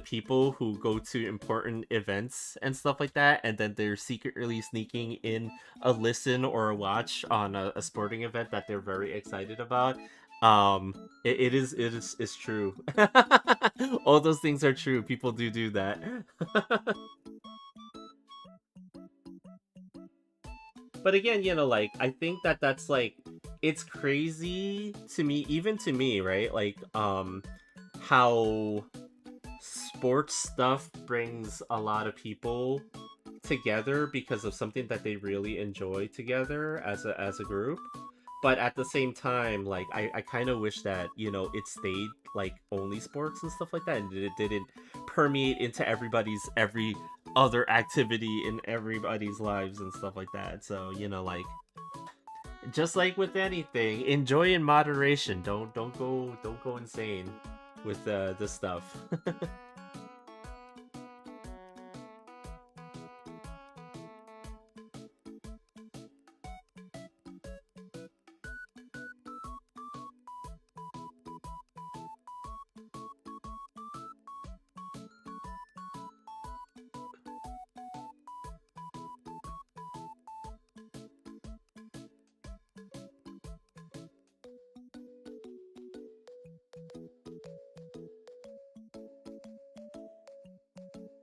people who go to important events and stuff like that, and then they're secretly sneaking in a listen or a watch on a sporting event that they're very excited about. It is it's true. All those things are true. People do that. But again, you know, like I think that that's like it's crazy to me, even to me, right? Like how sports stuff brings a lot of people together because of something that they really enjoy together as a group. But at the same time, like I kind of wish that, you know, it stayed like only sports and stuff like that, and it didn't permeate into every other activity in everybody's lives and stuff like that. So, you know, like just like with anything, enjoy in moderation. Don't go insane with this stuff.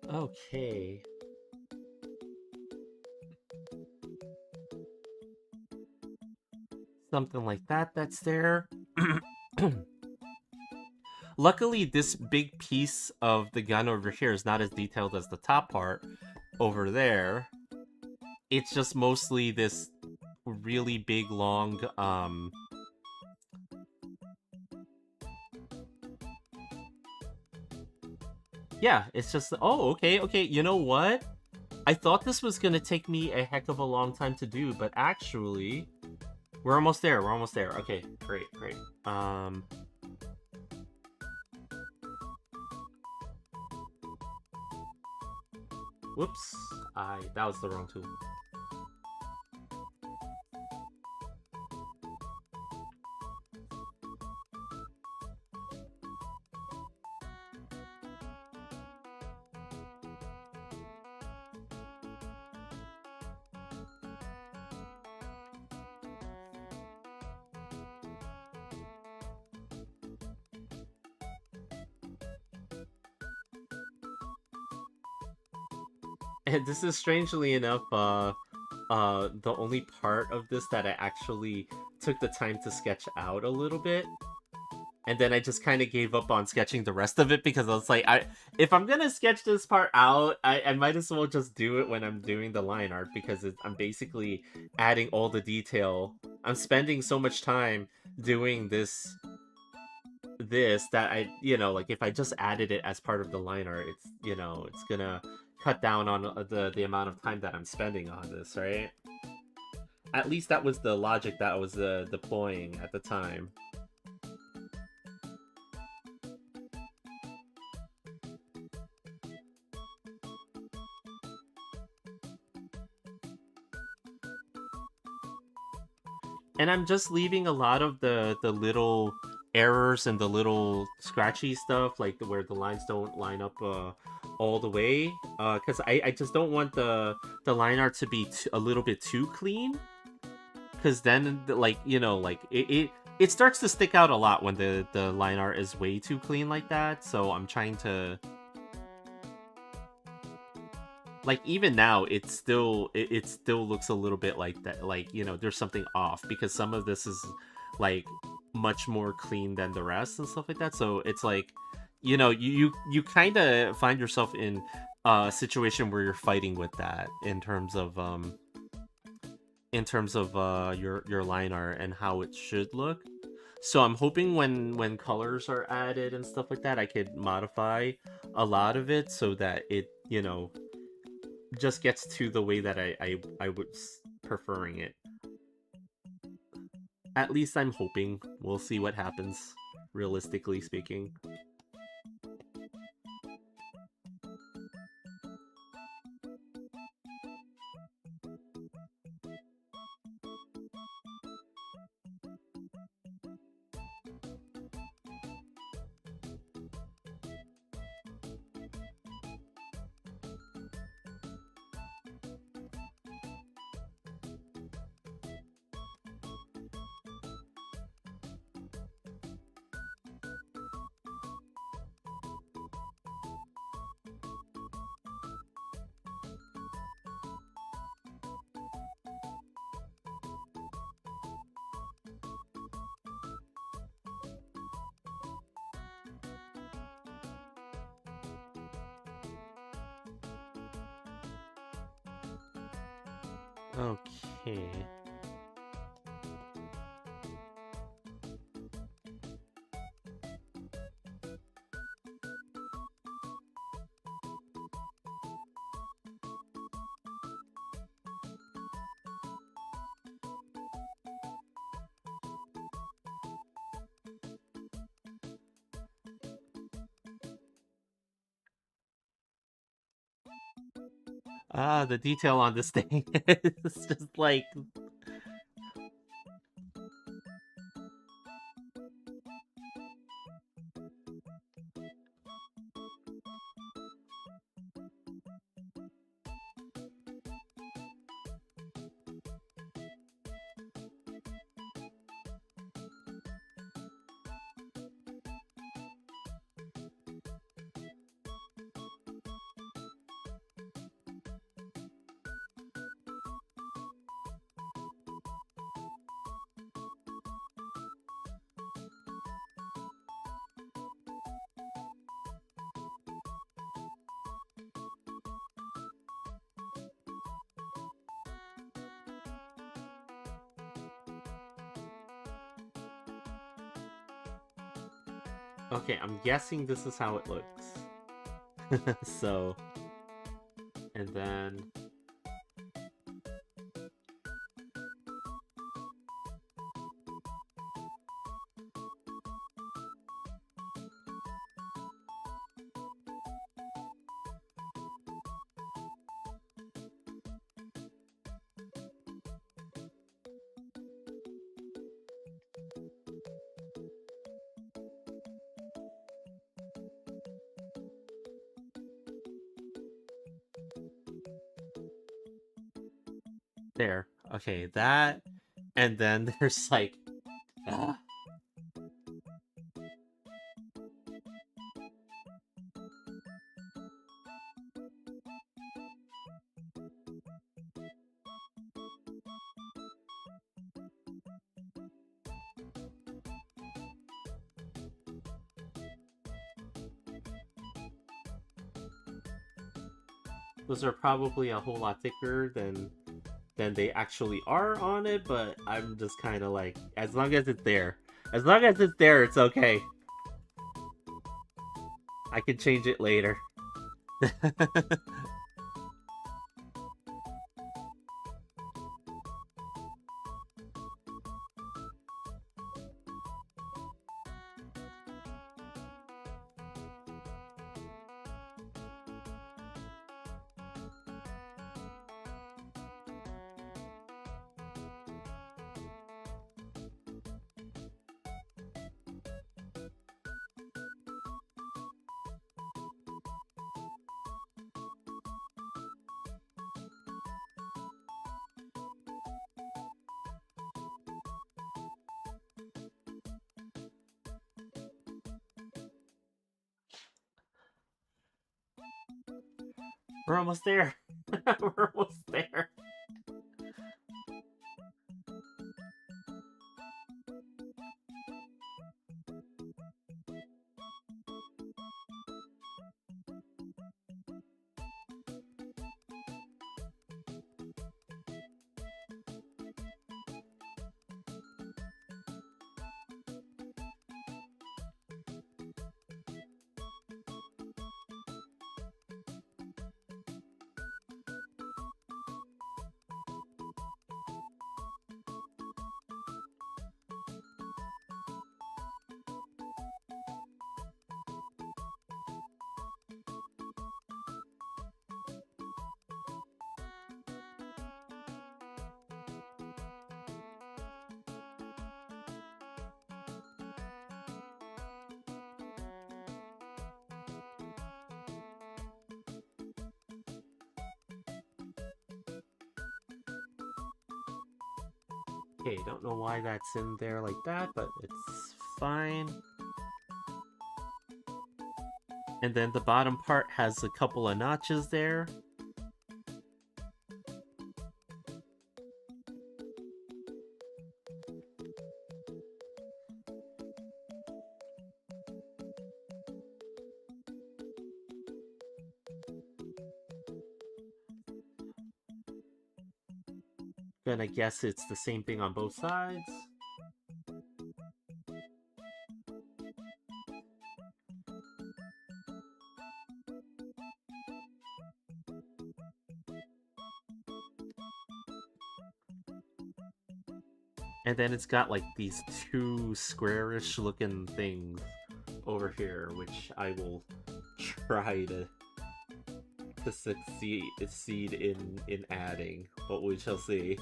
Okay. Something like that that's there. Luckily, this big piece of the gun over here is not as detailed as the top part over there. It's just mostly this really big, long, yeah, it's just, oh, okay, okay, you know what? I thought this was gonna take me a heck of a long time to do, but actually, we're almost there, we're almost there. Okay, great, great. Whoops, that was the wrong tool. And this is strangely enough, the only part of this that I actually took the time to sketch out a little bit. And then I just kind of gave up on sketching the rest of it because I was like, if I'm gonna sketch this part out, I might as well just do it when I'm doing the line art because I'm basically adding all the detail. I'm spending so much time doing this that I, you know, like if I just added it as part of the line art, it's, you know, it's gonna cut down on the amount of time that I'm spending on this, right? At least that was the logic that I was deploying at the time. And I'm just leaving a lot of the little errors and the little scratchy stuff, like where the lines don't line up all the way, because I just don't want the line art to be a little bit too clean, because then like, you know, like it starts to stick out a lot when the line art is way too clean like that. So I'm trying to, like, even now it still looks a little bit like that, like, you know, there's something off because some of this is like much more clean than the rest and stuff like that. So it's like, you know, you kind of find yourself in a situation where you're fighting with that in terms of your line art and how it should look. So I'm hoping when colors are added and stuff like that, I could modify a lot of it so that it, you know, just gets to the way that I was preferring it. At least I'm hoping. We'll see what happens, realistically speaking. Okay. Ah, the detail on this thing is just like okay, I'm guessing this is how it looks. So, and then there. Okay, that, and then there's like, ah. Those are probably a whole lot thicker than they actually are on it, but I'm just kind of like, as long as it's there. As long as it's there, it's okay. I can change it later. We're almost there. We're almost there. Okay, don't know why that's in there like that, but it's fine. And then the bottom part has a couple of notches there. Gonna guess it's the same thing on both sides. And then it's got like these two squarish looking things over here, which I will try to succeed in adding, but we shall see.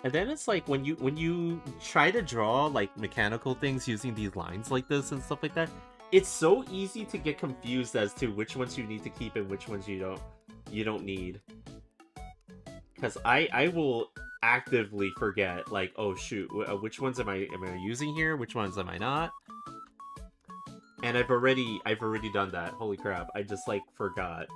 And then it's like when you try to draw like mechanical things using these lines like this and stuff like that, it's so easy to get confused as to which ones you need to keep and which ones you don't need. Because I will actively forget, like, oh shoot, which ones am I using here? Which ones am I not? And I've already done that. Holy crap! I just like forgot.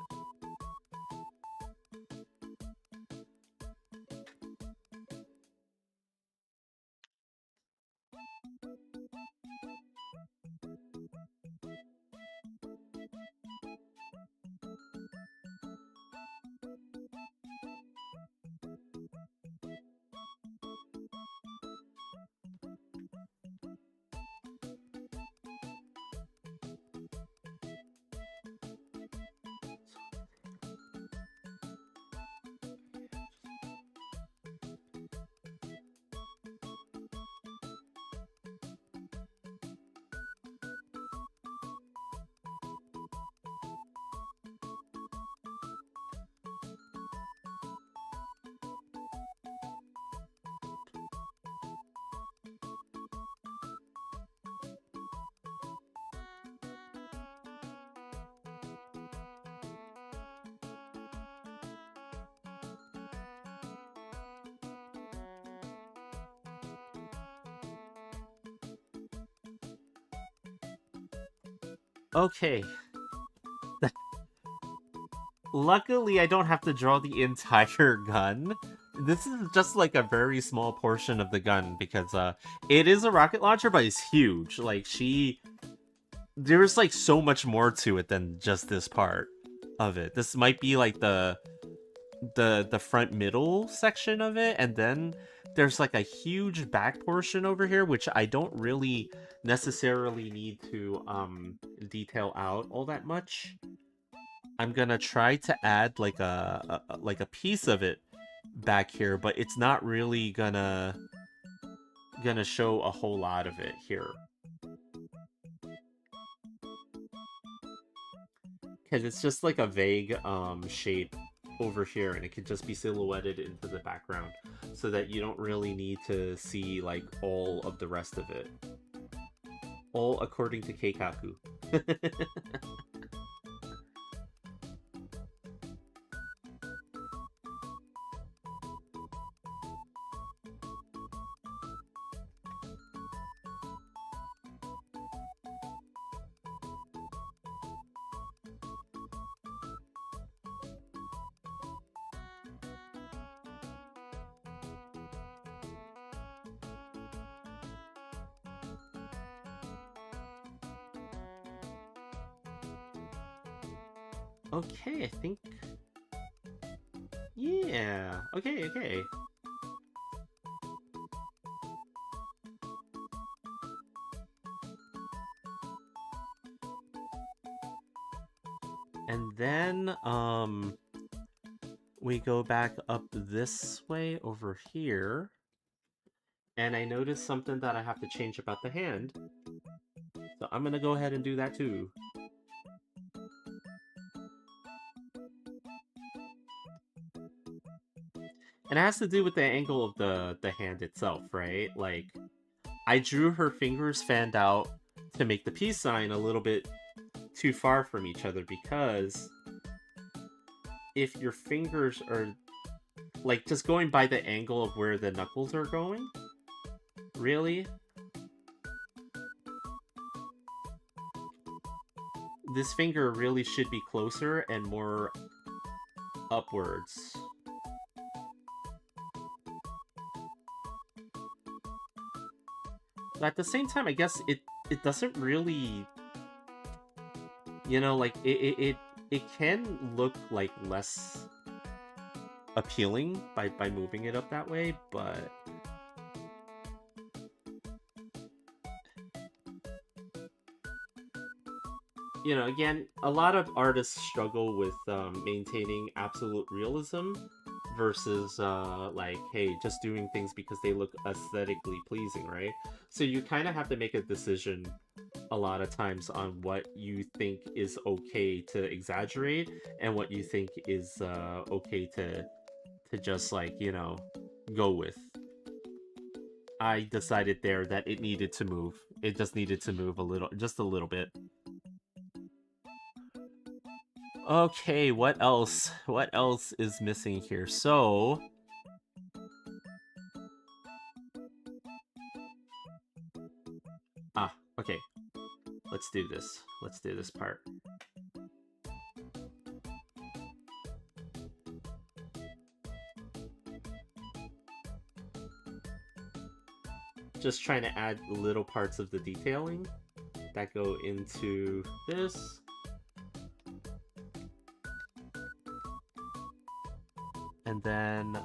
Okay. Luckily, I don't have to draw the entire gun. This is just like a very small portion of the gun because it is a rocket launcher, but it's huge. Like there's like so much more to it than just this part of it. This might be like the front middle section of it, and then there's like a huge back portion over here, which I don't really necessarily need to detail out all that much. I'm gonna try to add like a piece of it back here, but it's not really gonna show a whole lot of it here. Because it's just like a vague shape over here, and it can just be silhouetted into the background so that you don't really need to see like all of the rest of it. All according to Keikaku. Okay, I think... Yeah, okay. And then, we go back up this way over here. And I noticed something that I have to change about the hand. So I'm gonna go ahead and do that too. And it has to do with the angle of the hand itself, right? Like, I drew her fingers fanned out to make the peace sign a little bit too far from each other, because if your fingers are, like, just going by the angle of where the knuckles are going, really? this finger really should be closer and more upwards. But at the same time, I guess it doesn't really, you know, like it can look like less appealing by moving it up that way, but you know, again, a lot of artists struggle with maintaining absolute realism versus like, hey, just doing things because they look aesthetically pleasing, right? So you kind of have to make a decision a lot of times on what you think is okay to exaggerate and what you think is okay to just, like, you know, go with. I decided there that it needed to move. It just needed to move a little, just a little bit. Okay, what else? What else is missing here? So, okay. Let's do this. Let's do this part. Just trying to add little parts of the detailing that go into this. And then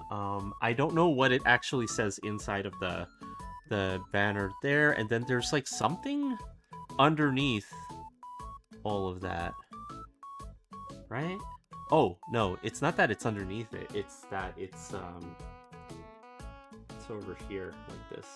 I don't know what it actually says inside of the banner there, and then there's like something underneath all of that, right? Oh no, it's not that it's underneath it, it's that it's over here like this.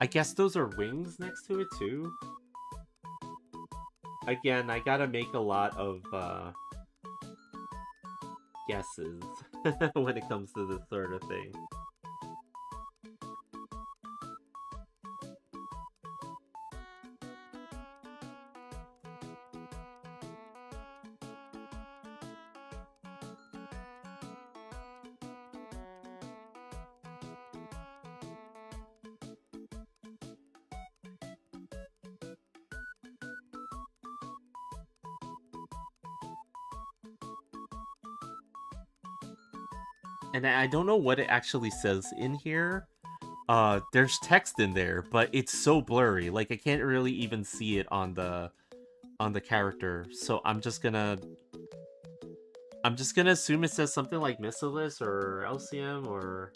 I guess those are wings next to it too. Again, I gotta make a lot of guesses when it comes to this sort of thing. And I don't know what it actually says in here. There's text in there, but it's so blurry. Like, I can't really even see it on the character. So I'm just gonna assume it says something like Missilus or LCM or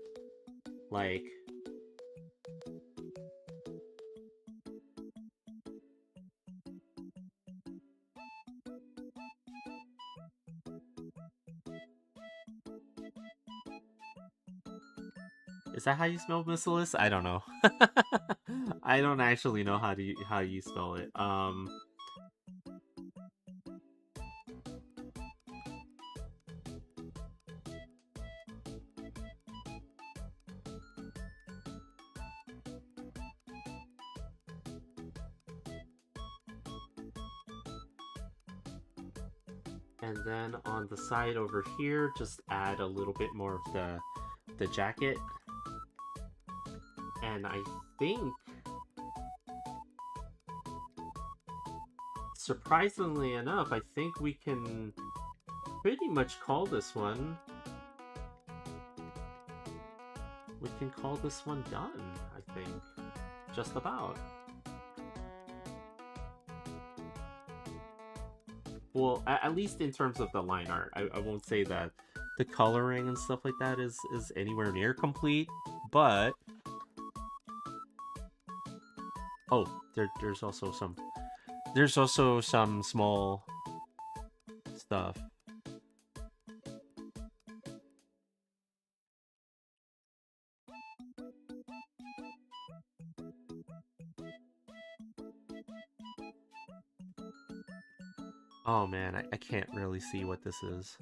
like. Is that how you spell Missilus? I don't know. I don't actually know how you spell it. And then on the side over here, just add a little bit more of the jacket. And I think, surprisingly enough, I think we can pretty much call this one. We can call this one done, I think. Just about. well, at least in terms of the line art. I won't say that the coloring and stuff like that is anywhere near complete, but oh, there's also some small stuff. Oh man, I can't really see what this is.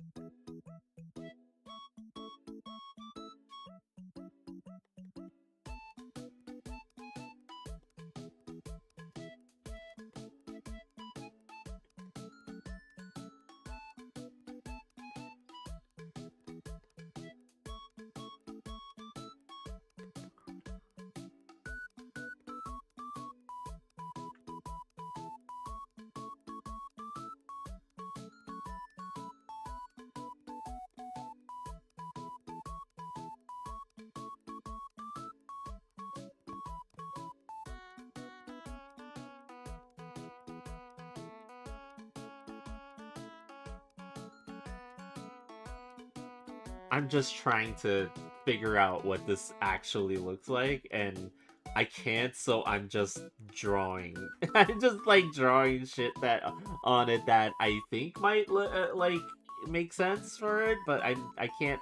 I'm just trying to figure out what this actually looks like, and I can't, so I'm just drawing. I'm just like drawing shit that on it that I think might like make sense for it, but I can't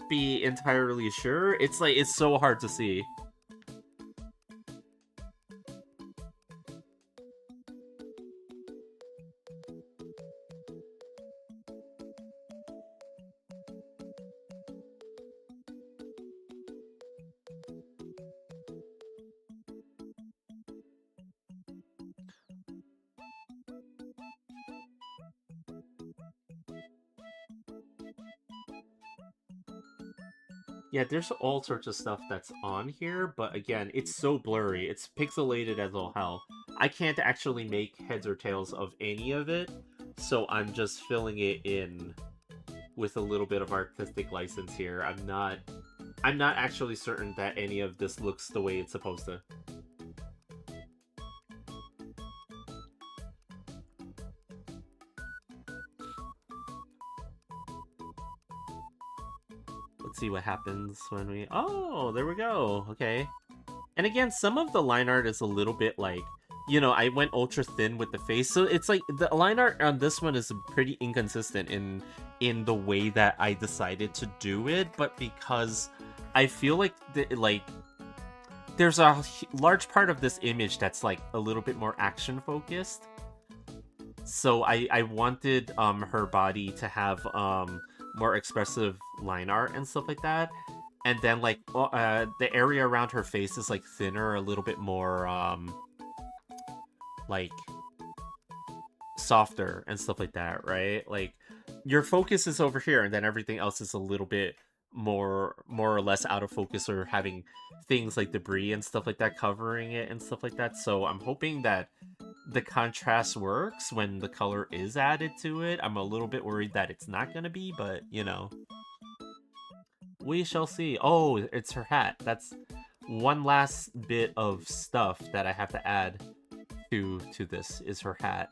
be entirely sure. It's like it's so hard to see. Yeah, there's all sorts of stuff that's on here, but again, it's so blurry. It's pixelated as all hell. I can't actually make heads or tails of any of it, so I'm just filling it in with a little bit of artistic license here. I'm not actually certain that any of this looks the way it's supposed to. Let's see what happens when we... Oh, there we go. Okay. And again, some of the line art is a little bit like, I went ultra thin with the face, so it's like the line art on this one is pretty inconsistent in the way that I decided to do it, but because I feel like there's a large part of this image that's like a little bit more action focused. So I wanted her body to have more expressive line art and stuff like that. And then like the area around her face is like thinner, a little bit more like softer and stuff like that, right? Like your focus is over here and then everything else is a little bit more or less out of focus, or having things like debris and stuff like that covering it and stuff like that. So I'm hoping that the contrast works when the color is added to it. I'm a little bit worried that it's not gonna be, but we shall see. Oh, it's her hat. That's one last bit of stuff that I have to add to this, is her hat.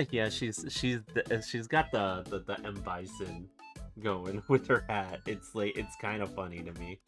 Yeah, she's got the M Bison going with her hat. It's like it's kind of funny to me.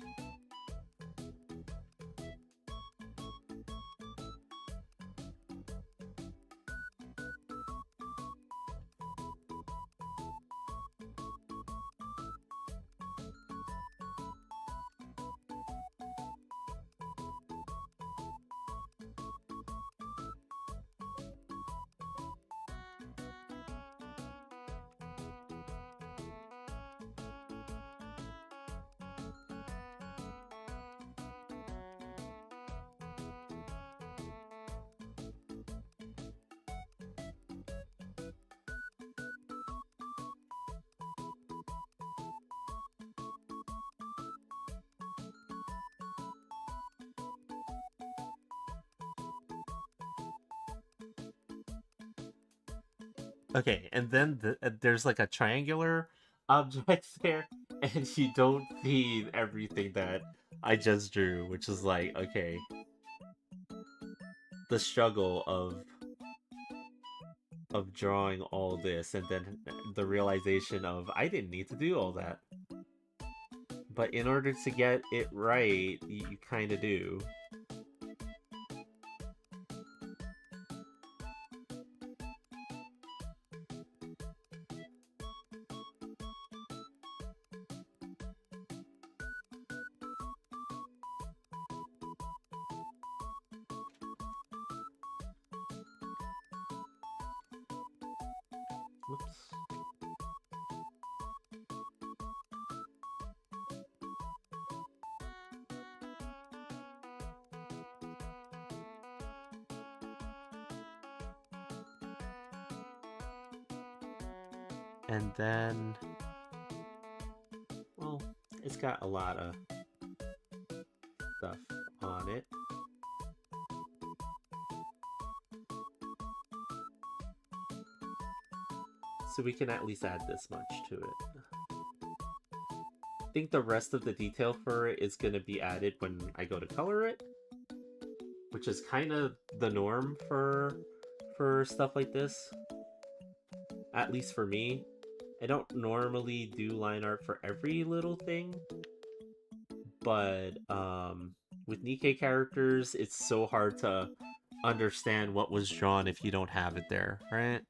Okay, and then there's like a triangular object there, and you don't see everything that I just drew, which is like, okay, the struggle of drawing all this, and then the realization of I didn't need to do all that. But in order to get it right, you kind of do. Whoops. And then, well, it's got a lot of stuff on it. So we can at least add this much to it. I think the rest of the detail for it is going to be added when I go to color it, which is kind of the norm for stuff like this, at least for me. I don't normally do line art for every little thing, but with Nikkei characters, it's so hard to understand what was drawn if you don't have it there, right?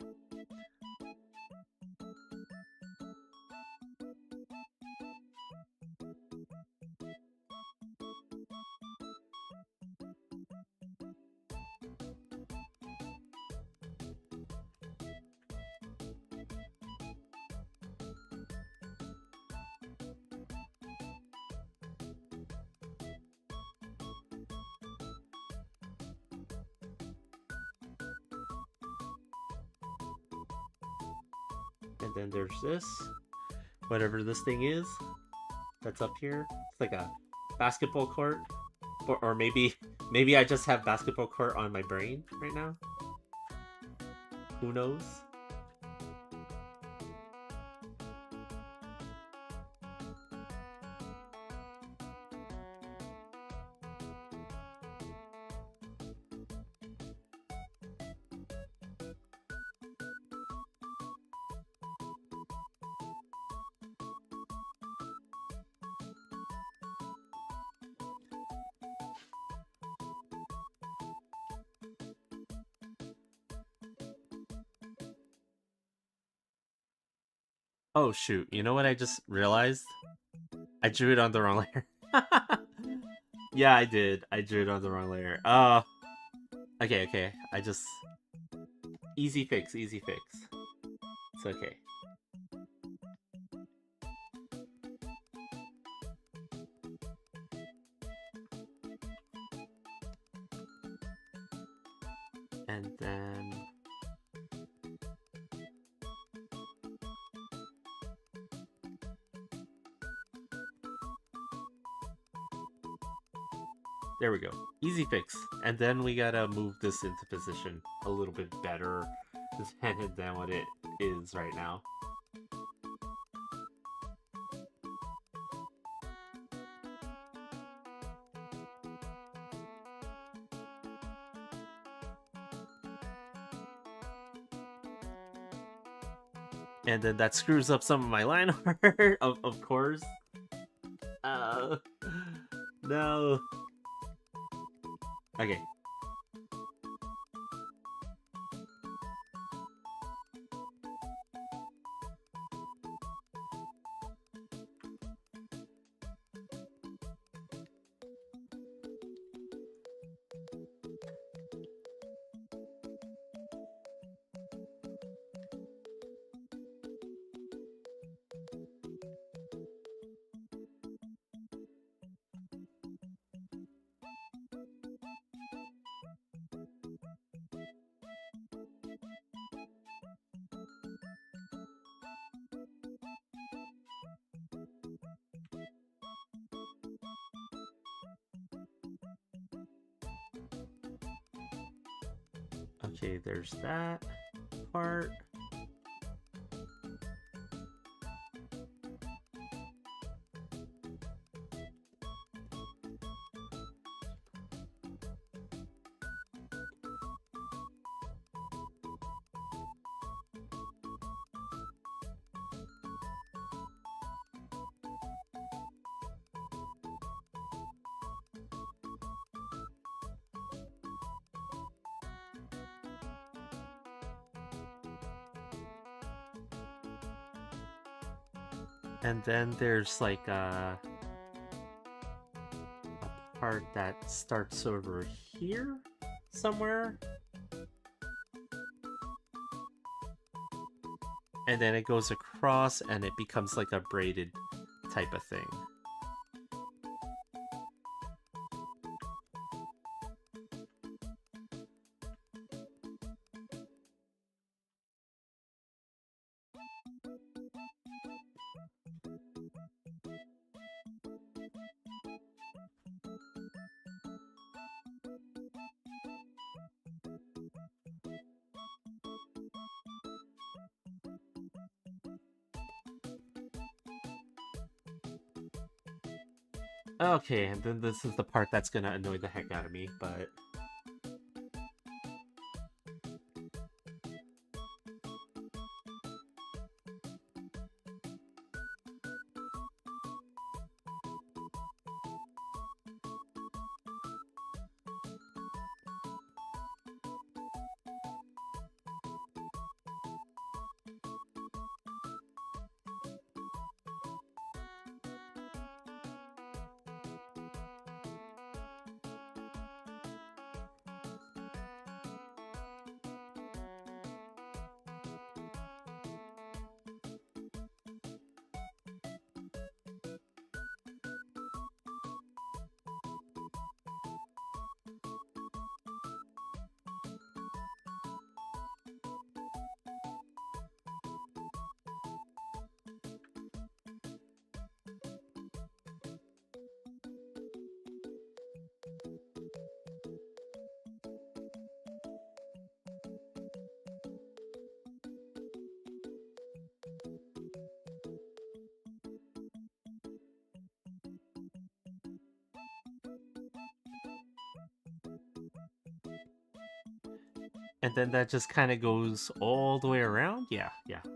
And then there's this, whatever this thing is, that's up here. It's like a basketball court, or maybe I just have basketball court on my brain right now. Who knows? Oh shoot! You know what I just realized? I drew it on the wrong layer. Yeah, I did. I drew it on the wrong layer. Okay, okay. I just easy fix, easy fix. It's okay. And then there we go. Easy fix. And then we gotta move this into position a little bit better than what it is right now. And then that screws up some of my line art, of course. Uh, no. Okay. Okay, there's that part. And then there's like a part that starts over here somewhere. And then it goes across and it becomes like a braided type of thing. Okay, and then this is the part that's gonna annoy the heck out of me, but... And then that just kind of goes all the way around? Yeah,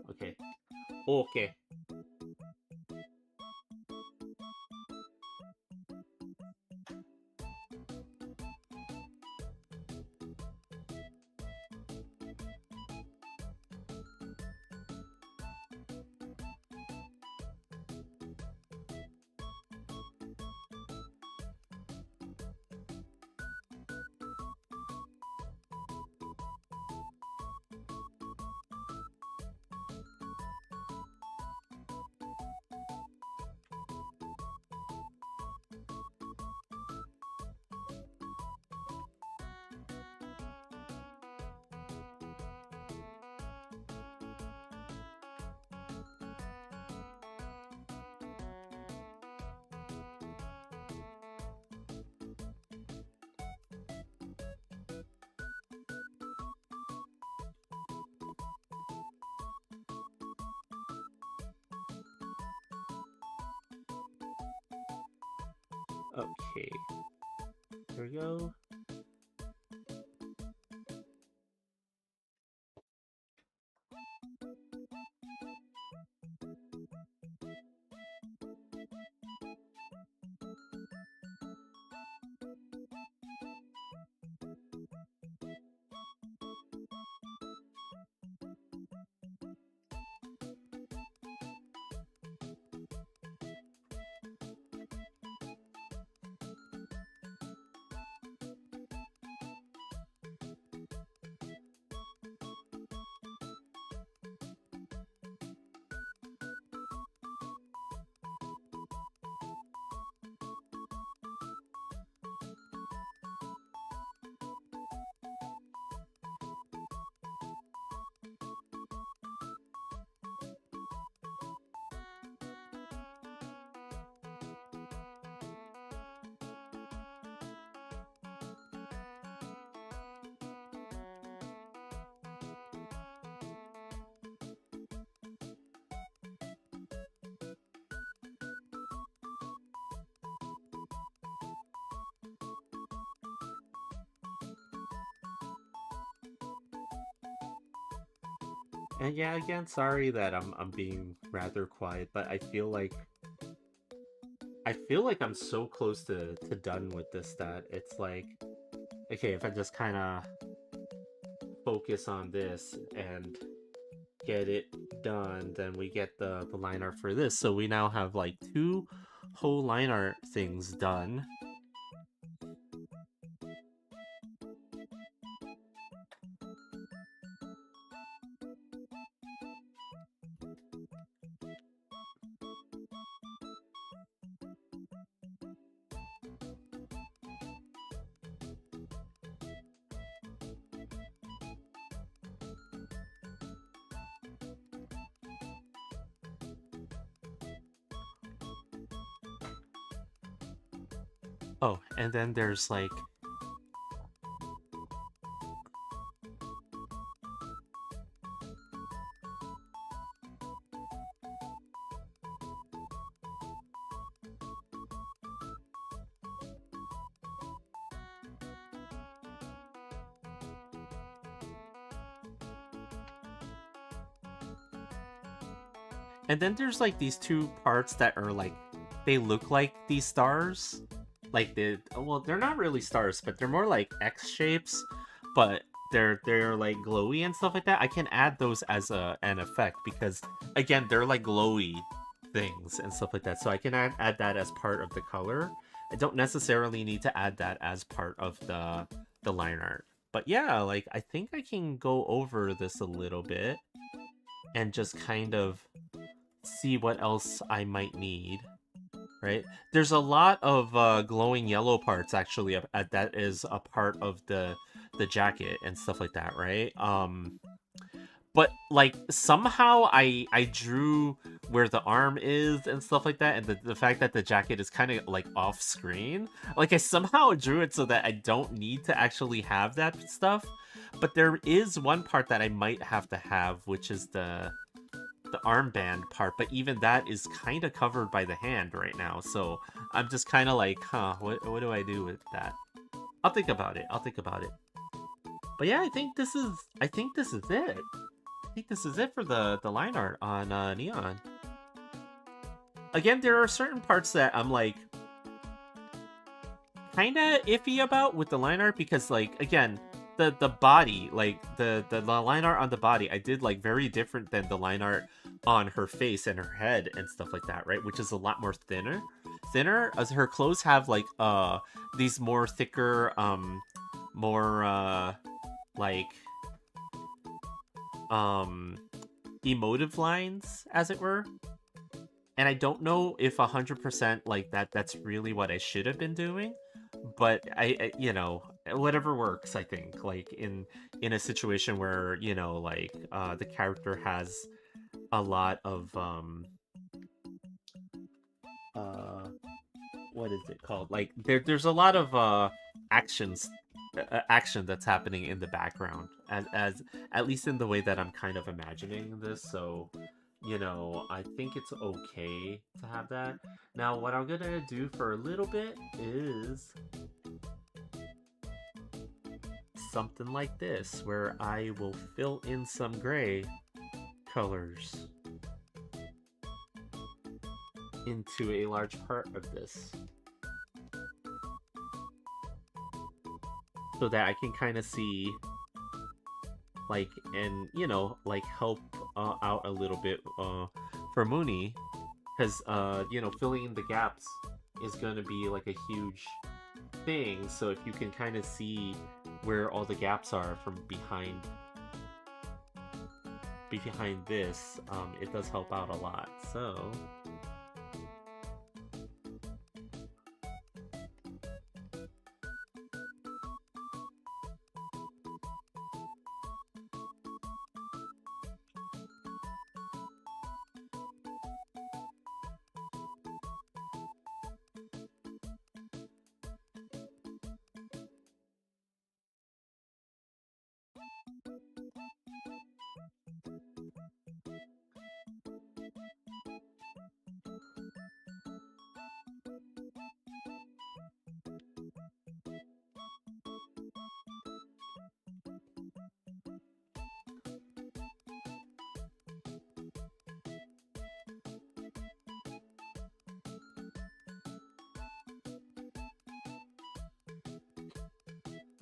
okay. Okay. Okay. Here we go. And yeah, again, sorry that I'm being rather quiet, but I feel like I'm so close to done with this that it's like, okay, if I just kind of focus on this and get it done, then we get the line art for this. So we now have like two whole line art things done. Oh, and then there's like, these two parts that are like, they look like these stars. Like well, they're not really stars, but they're more like X shapes, but they're like glowy and stuff like that. I can add those as an effect because again, they're like glowy things and stuff like that. So I can add that as part of the color. I don't necessarily need to add that as part of the line art. But yeah, like I think I can go over this a little bit and just kind of see what else I might need. Right, there's a lot of glowing yellow parts actually that is a part of the jacket and stuff like that, right? But like somehow I drew where the arm is and stuff like that, and the fact that the jacket is kind of like off screen, like I somehow drew it so that I don't need to actually have that stuff. But there is one part that I might have to have, which is the armband part, but even that is kind of covered by the hand right now, so I'm just kind of like, huh, what do I do with that? I'll think about it. But yeah, I think this is it. I think this is it for the line art on Neon. Again, there are certain parts that I'm like kind of iffy about with the line art because, like, again, the body, like the line art on the body, I did like very different than the line art on her face and her head and stuff like that, right? Which is a lot more thinner, as her clothes have like these more thicker, more like emotive lines, as it were. And I don't know if 100% like that's really what I should have been doing, but I you know, whatever works, I think, like in a situation where, you know, like the character has a lot of uh what is it called, like there's a lot of action that's happening in the background, as at least in the way that I'm kind of imagining this. So, you know, I think it's okay to have that. Now what I'm gonna do for a little bit is something like this, where I will fill in some gray colors into a large part of this, so that I can kind of see, like, and, you know, like help out a little bit for Mooney, because you know, filling in the gaps is going to be like a huge thing. So if you can kind of see where all the gaps are from behind this, it does help out a lot. So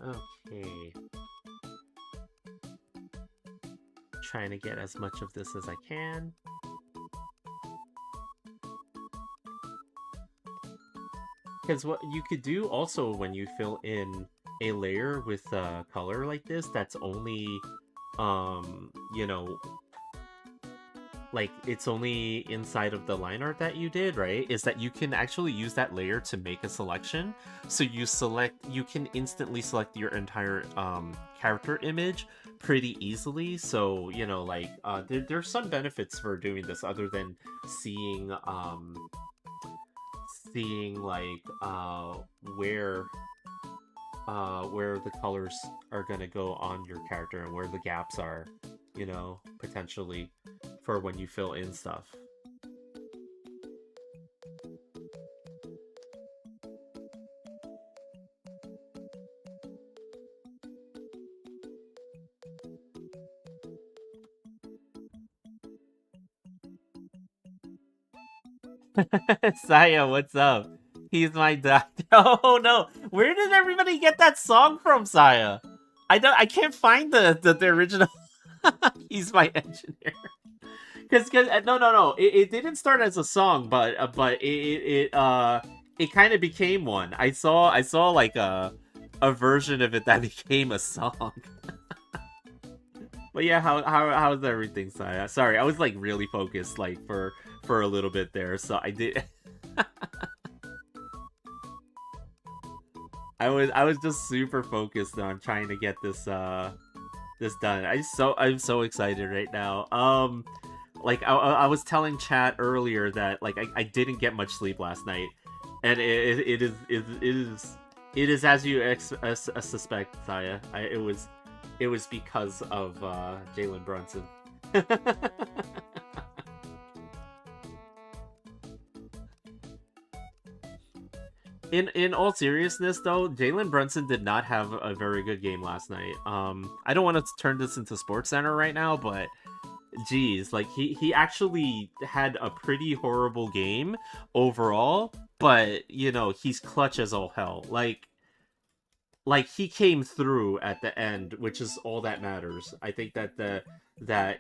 Okay. Trying to get as much of this as I can. Because what you could do also when you fill in a layer with color like this, that's only, you know, like it's only inside of the line art that you did, right? Is that you can actually use that layer to make a selection. So you can instantly select your entire character image pretty easily. So, you know, like there's some benefits for doing this other than seeing seeing like where the colors are gonna go on your character and where the gaps are, you know, potentially for when you fill in stuff. Saya, what's up? He's my dad. Oh no, where did everybody get that song from, Saya? I can't find the original. He's my engineer. Because no, it didn't start as a song, but it kind of became one. I saw like a version of it that became a song. But yeah, how's everything, Saya? Sorry, I was like really focused like for a little bit there, so I did. I was just super focused on trying to get this done. I'm so excited right now. Like I was telling Chat earlier that like I didn't get much sleep last night, and it is as you suspect, Saya. It was because of Jalen Brunson. In all seriousness, though, Jalen Brunson did not have a very good game last night. I don't want to turn this into Sports Center right now, but geez, like he actually had a pretty horrible game overall. But you know, he's clutch as all hell. Like he came through at the end, which is all that matters. I think that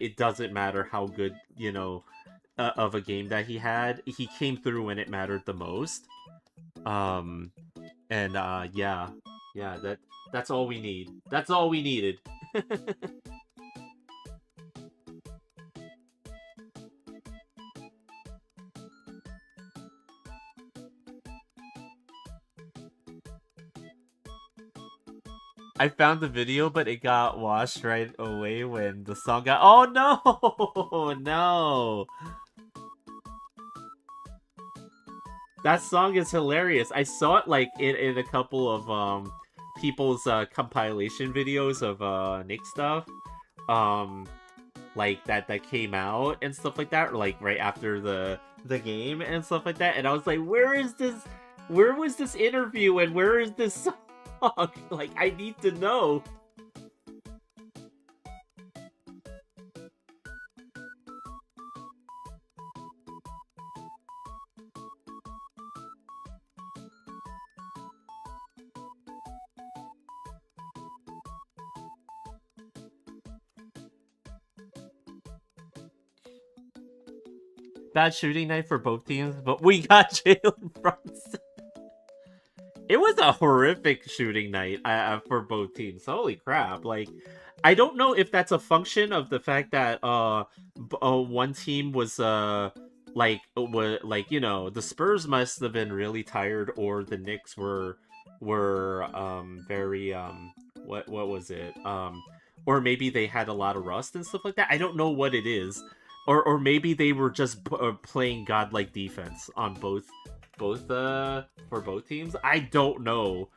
it doesn't matter how good, you know, of a game that he had. He came through when it mattered the most. Um, and yeah, yeah, that's all we need. That's all we needed. I found the video, but it got washed right away when the song got. Oh no, no! That song is hilarious. I saw it like in a couple of people's compilation videos of Nick stuff. Um, like that came out and stuff like that, or like right after the game and stuff like that. And I was like, where is this? Where was this interview and where is this song? Like, I need to know. Bad shooting night for both teams, but we got Jalen Brunson. It was a horrific shooting night for both teams. Holy crap! Like, I don't know if that's a function of the fact that one team was like, you know, the Spurs must have been really tired, or the Knicks were very what was it, or maybe they had a lot of rust and stuff like that. I don't know what it is, or maybe they were just playing godlike defense on both for both teams. I don't know.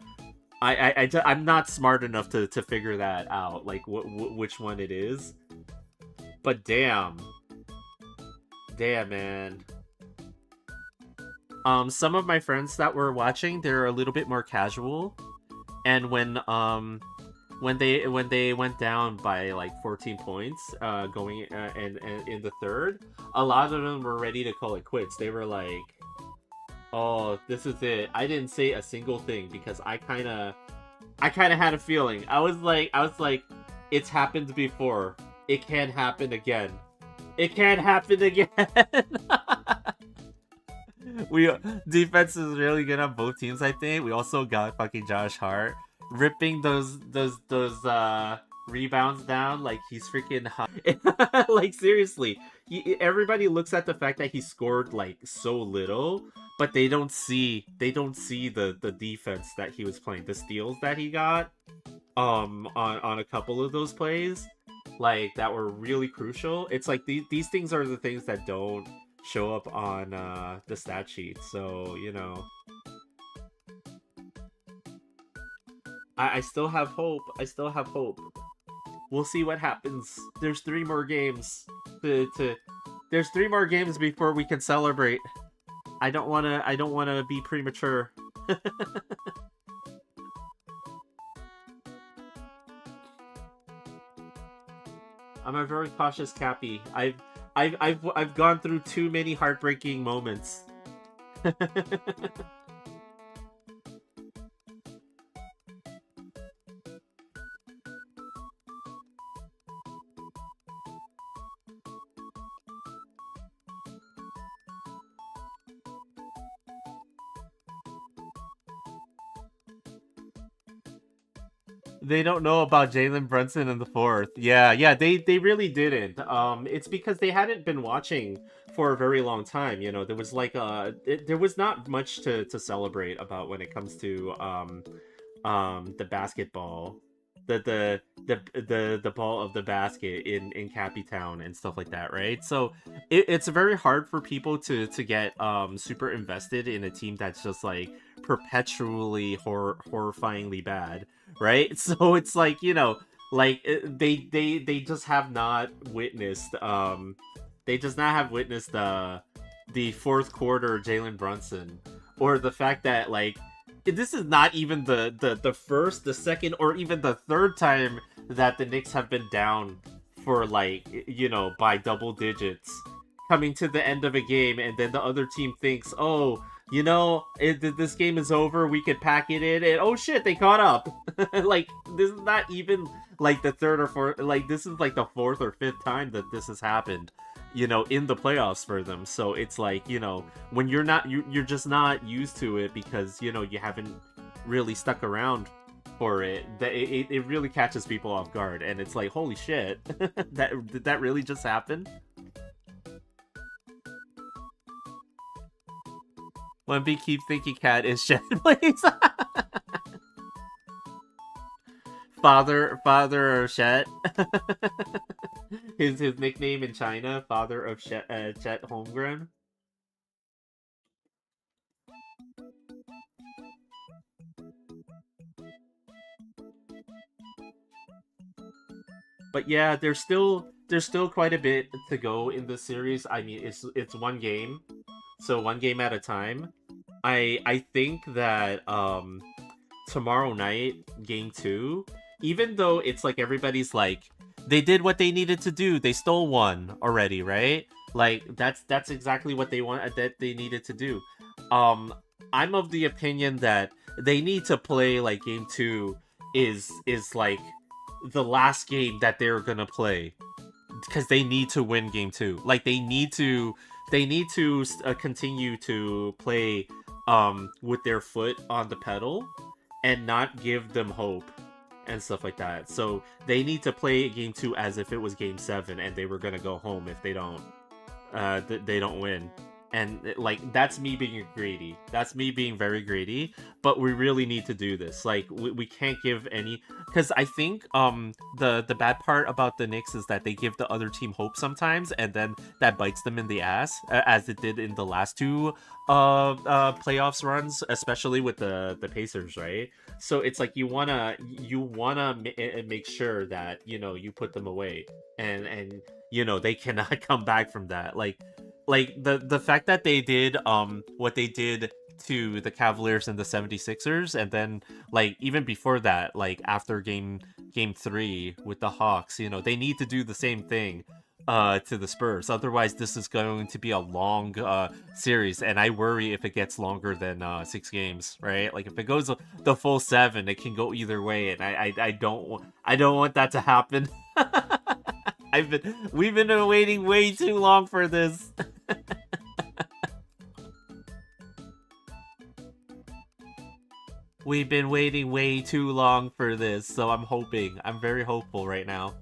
I'm not smart enough to figure that out, like which one it is. But damn, man. Some of my friends that were watching, they're a little bit more casual, and when they went down by like 14 points, going and in the third, a lot of them were ready to call it quits. They were like, "Oh, this is it. I didn't say a single thing because I kind of I kind of had a feeling. I was like, it's happened before. It can happen again. It can happen again. We defense is really good on both teams. I think we also got fucking Josh Hart ripping those rebounds down like he's freaking hot. Like seriously, everybody looks at the fact that he scored like so little, but they don't see the defense that he was playing, the steals that he got on a couple of those plays, like that were really crucial. It's like these things are the things that don't show up on the stat sheet. So I still have hope. I still have hope. We'll see what happens. There's 3 more games to there's 3 more games before we can celebrate. I don't wanna be premature. I'm a very cautious Cappy. I've gone through too many heartbreaking moments. They don't know about Jalen Brunson in the fourth. Yeah, yeah, they really didn't. It's because they hadn't been watching for a very long time. There was like there was not much to celebrate about when it comes to the basketball, the ball of the basket in Cappy Town and stuff like that, right? So it's very hard for people to get super invested in a team that's just like perpetually horrifyingly bad, right? So it's like like they just have not witnessed they just not have witnessed the fourth quarter Jalen Brunson, or the fact that like this is not even the first, the second, or even the third time that the Knicks have been down for like by double digits coming to the end of a game, and then the other team thinks, oh, this game is over, we could pack it in, and oh shit, they caught up. Like this is not even like the third or fourth, like this is like the fourth or fifth time that this has happened in the playoffs for them. So it's like when you're just not used to it, because you haven't really stuck around for it, that it really catches people off guard, and it's like, holy shit. Did that really just happen? Wemby keep thinking cat is Shed, please. Father of Shet. his nickname in China, Father of Shet Holmgren. But yeah, there's still quite a bit to go in this series. I mean, it's one game, so one game at a time. I think that tomorrow night, game 2, even though it's like everybody's like, they did what they needed to do, they stole one already, right? Like that's exactly what they needed to do. Um, I'm of the opinion that they need to play like game 2 is like the last game that they're gonna play, because they need to win game 2. Like they need to continue to play with their foot on the pedal and not give them hope and stuff like that. So they need to play game 2 as if it was game 7 and they were gonna go home if they don't win. And like, that's me being greedy. That's me being very greedy. But we really need to do this. Like we can't give any, because I think the bad part about the Knicks is that they give the other team hope sometimes, and then that bites them in the ass, as it did in the last 2 playoffs runs, especially with the Pacers, right? So it's like you wanna make sure that you put them away, and they cannot come back from that. Like the fact that they did what they did to the Cavaliers and the 76ers, and then like even before that, like after game 3 with the Hawks, they need to do the same thing. to the Spurs. Otherwise, this is going to be a long series, and I worry if it gets longer than 6 games, right? Like if it goes the full 7, it can go either way, and I don't want that to happen. We've been waiting way too long for this. We've been waiting way too long for this, so I'm very hopeful right now.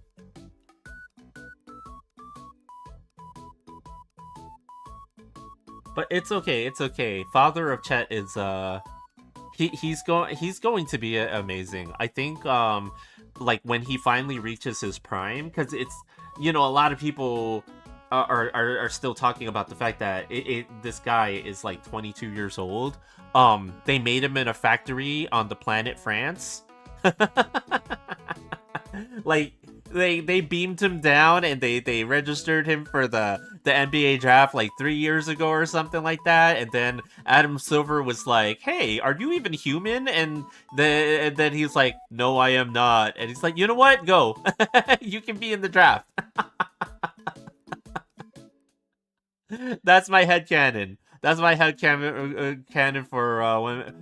But it's okay, it's okay. Father of Chet is he's going to be amazing. I think like when he finally reaches his prime, cuz it's a lot of people are still talking about the fact that this guy is like 22 years old. They made him in a factory on the planet France. Like they beamed him down and they registered him for the NBA draft like 3 years ago or something like that, and then Adam Silver was like, "Hey, are you even human?" And then he's like, "No, I am not." And he's like, "You know what? Go. You can be in the draft." That's my headcanon. That's my headcanon canon for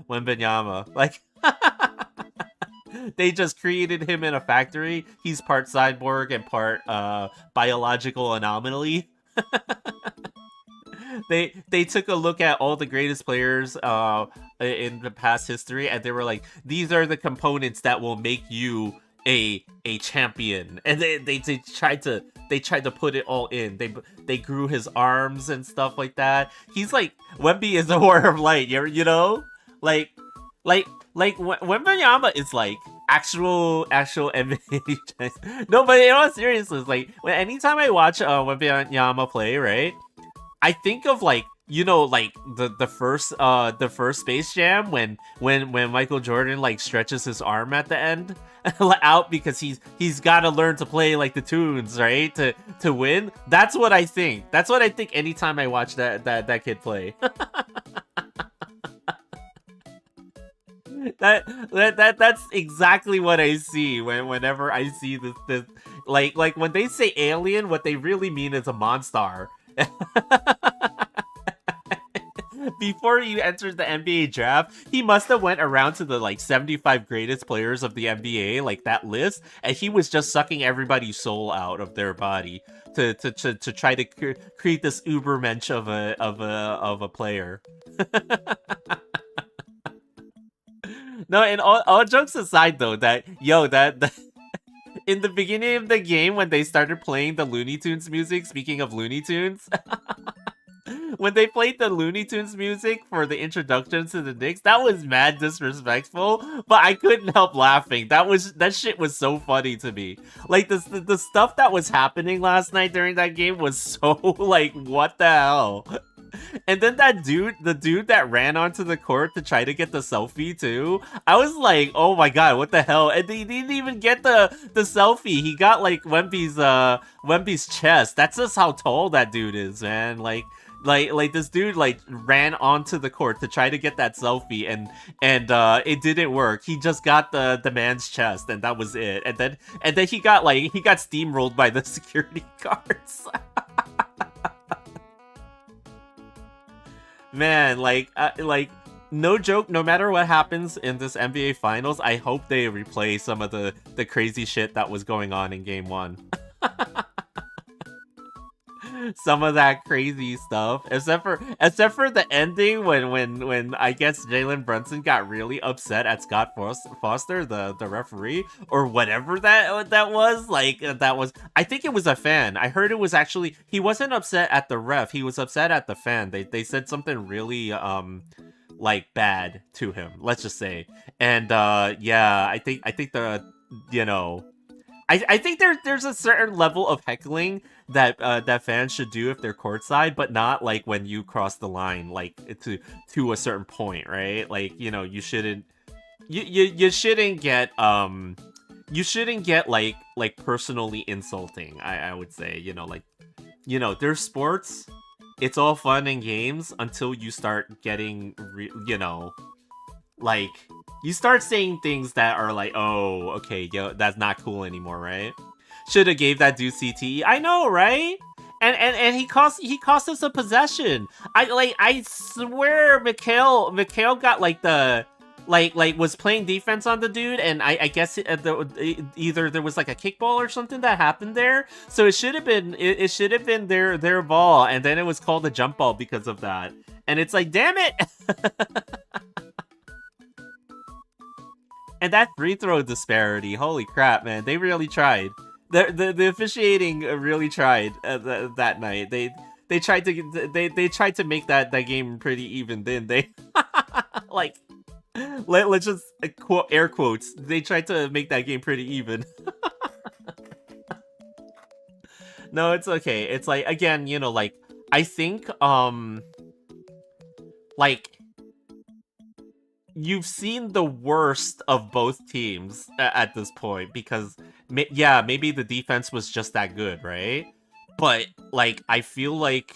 Wembenyama. Like they just created him in a factory. He's part cyborg and part biological anomaly. They took a look at all the greatest players in the past history, and they were like, these are the components that will make you a champion. And they tried to put it all in. They grew his arms and stuff like that. He's like, Wemby is a Warrior of Light, like Wembanyama is like actual NBA. No, but in all seriousness, like anytime I watch Wembanyama play, right, I think of like like the first Space Jam when Michael Jordan like stretches his arm at the end out because he's got to learn to play like the tunes, right, to win. That's what I think. That's what I think anytime I watch that kid play. That's exactly what I see whenever I see this like when they say alien, what they really mean is a Monstar. Before you entered the NBA draft, he must have went around to the like 75 greatest players of the NBA, like that list, and he was just sucking everybody's soul out of their body to try to create this ubermensch of a player. No, and all jokes aside though, that in the beginning of the game when they started playing the Looney Tunes music, speaking of Looney Tunes, when they played the Looney Tunes music for the introduction to the Knicks, that was mad disrespectful, but I couldn't help laughing. That shit was so funny to me. Like the stuff that was happening last night during that game was so like, what the hell? And then the dude that ran onto the court to try to get the selfie too, I was like, oh my god, what the hell? And he didn't even get the selfie. He got like Wemby's chest. That's just how tall that dude is, man. Like this dude like ran onto the court to try to get that selfie, and it didn't work. He just got the man's chest, and that was it. And then he got steamrolled by the security guards. Man, like no joke, no matter what happens in this NBA Finals, I hope they replay some of the crazy shit that was going on in Game 1. Some of that crazy stuff, except for the ending when I guess Jalen Brunson got really upset at Scott Foster, the referee, or whatever that was. Like that was, I think it was a fan. I heard it was actually, he wasn't upset at the ref, he was upset at the fan. They said something really like bad to him, let's just say. And yeah, I think the I think there's a certain level of heckling that fans should do if they're courtside, but not like when you cross the line, like to a certain point, right? Like, you shouldn't you shouldn't get like personally insulting. I would say, there's sports. It's all fun and games until you start getting like, you start saying things that are like, oh, okay, that's not cool anymore, right? Should have gave that dude CTE. I know, right? And he cost us a possession. I swear Mikhail got like the like was playing defense on the dude, and I guess either there was like a kickball or something that happened there, so it should have been their ball, and then it was called a jump ball because of that, and it's like, damn it. And that free throw disparity, holy crap, man, they really tried. The officiating really tried that night. They tried to make that game pretty even, didn't they? Like, let's just quote air quotes. They tried to make that game pretty even. No, it's okay. It's like, again, you know, like, I think like, you've seen the worst of both teams at this point, because yeah, maybe the defense was just that good, right? But like, I feel like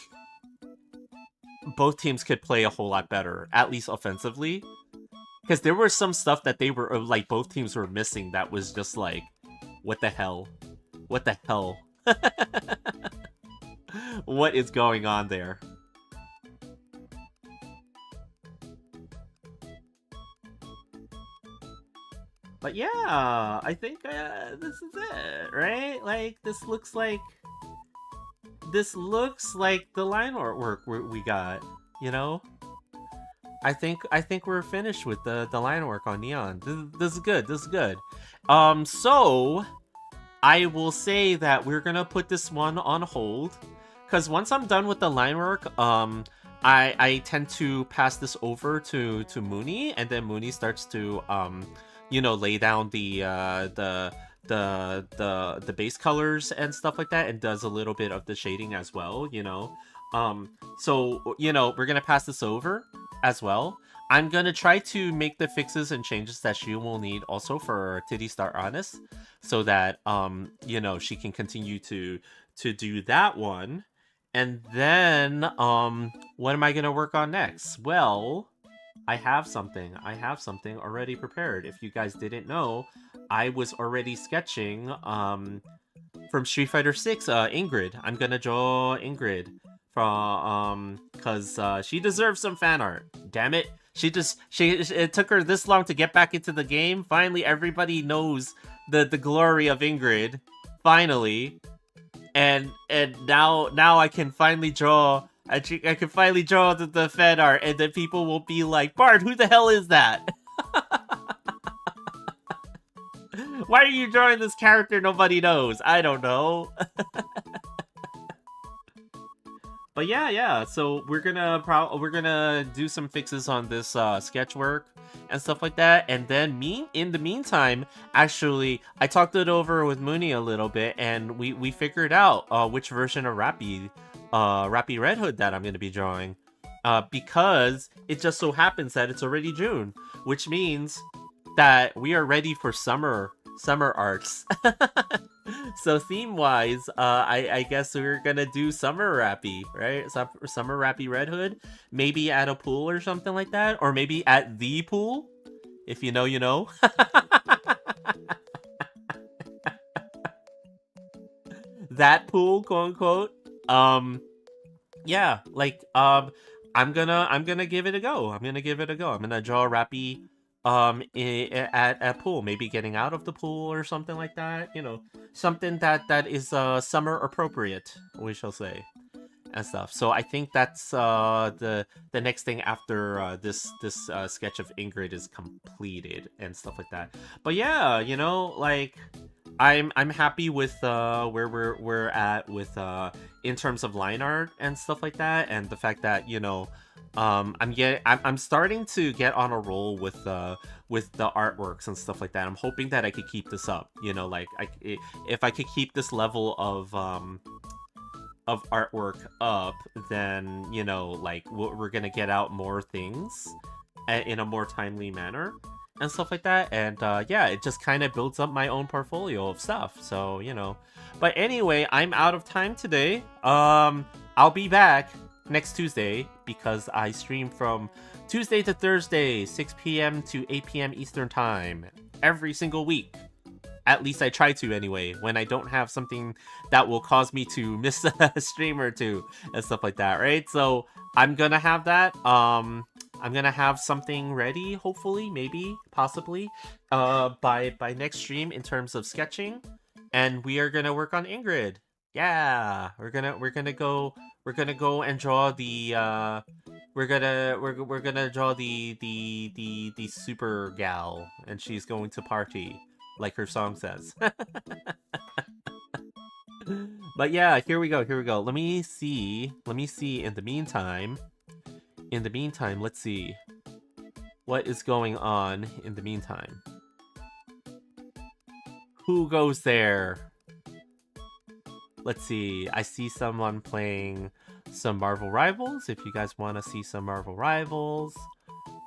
both teams could play a whole lot better, at least offensively, because there was some stuff that they were like, both teams were missing that was just like, what the hell? What the hell? What is going on there? But yeah, I think this is it, right? Like, this looks like the line artwork we got, you know? I think we're finished with the line work on Neon. This is good. This is good. So I will say that we're gonna put this one on hold, because once I'm done with the line work, I tend to pass this over to Mooney, and then Mooney starts to you know, lay down the base colors and stuff like that, and does a little bit of the shading as well, you know. So, you know, we're gonna pass this over as well. I'm gonna try to make the fixes and changes that she will need also for Titty Star Honest, so that you know, she can continue to do that one. And then what am I gonna work on next? Well, I have something already prepared. If you guys didn't know, I was already sketching from Street Fighter 6 Ingrid. I'm gonna draw Ingrid from cuz she deserves some fan art. Damn it. It took her this long to get back into the game. Finally everybody knows the glory of Ingrid. Finally. And now I can finally draw I can finally draw the fan art, and then people will be like, Bard, who the hell is that? Why are you drawing this character nobody knows? I don't know. But yeah, so we're gonna do some fixes on this sketch work and stuff like that, and then in the meantime, actually, I talked it over with Mooney a little bit, and we figured out which version of Rappy Red Hood that I'm going to be drawing, because it just so happens that it's already June, which means that we are ready for summer arts. So theme wise, I guess we're gonna do summer Rappy, right? Summer Rappy Red Hood, maybe at a pool or something like that, or maybe at the pool. If you know, you know. That pool, quote unquote. Yeah, like, I'm gonna give it a go. I'm gonna draw Rappy, at pool, maybe getting out of the pool or something like that. You know, something that is summer appropriate, we shall say, and stuff. So I think that's the next thing after this sketch of Ingrid is completed and stuff like that. But yeah, you know, like, I'm happy with where we're at with in terms of line art and stuff like that, and the fact that, you know, I'm starting to get on a roll with the artworks and stuff like that. I'm hoping that I could keep this up, you know, like, if I could keep this level of artwork up, then, you know, like, we're gonna get out more things in a more timely manner and stuff like that. And yeah, it just kind of builds up my own portfolio of stuff, so, you know. But anyway, I'm out of time today. I'll be back next Tuesday, because I stream from Tuesday to Thursday, 6 p.m. to 8 p.m. Eastern Time, every single week At least I try to anyway, when I don't have something that will cause me to miss a stream or two and stuff like that, right? So I'm gonna have that. I'm gonna have something ready, hopefully, maybe, possibly, by next stream in terms of sketching, and we are gonna work on Ingrid. Yeah, we're gonna go and draw the we're gonna draw the super gal, and she's going to party like her song says. But yeah, here we go. Let me see in the meantime. Let's see what is going on in the meantime. Who goes there? Let's see. I see someone playing some Marvel Rivals. If you guys want to see some Marvel Rivals.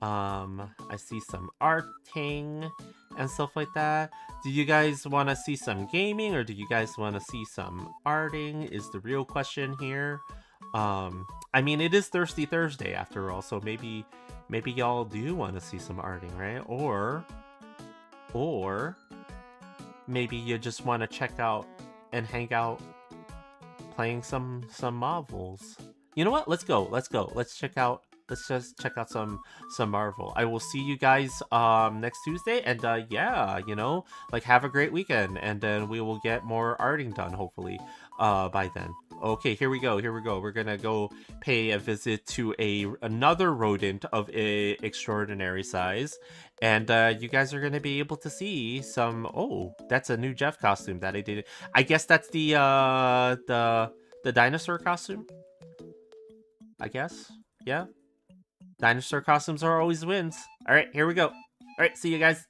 I see some arting and stuff like that. Do you guys want to see some gaming, or do you guys want to see some arting is the real question here. I mean, it is Thirsty Thursday after all, so maybe y'all do want to see some arting, right? Or maybe you just want to check out and hang out playing some Marvels. You know what? Let's go. Let's just check out some Marvel. I will see you guys next Tuesday, and yeah, you know, like, have a great weekend, and then we will get more arting done hopefully by then. Okay, here we go. We're gonna go pay a visit to another rodent of a extraordinary size, and you guys are gonna be able to see some. Oh, that's a new Jeff costume that I did. I guess that's the dinosaur costume. I guess. Yeah. Dinosaur costumes are always wins. All right, here we go. All right, see you guys.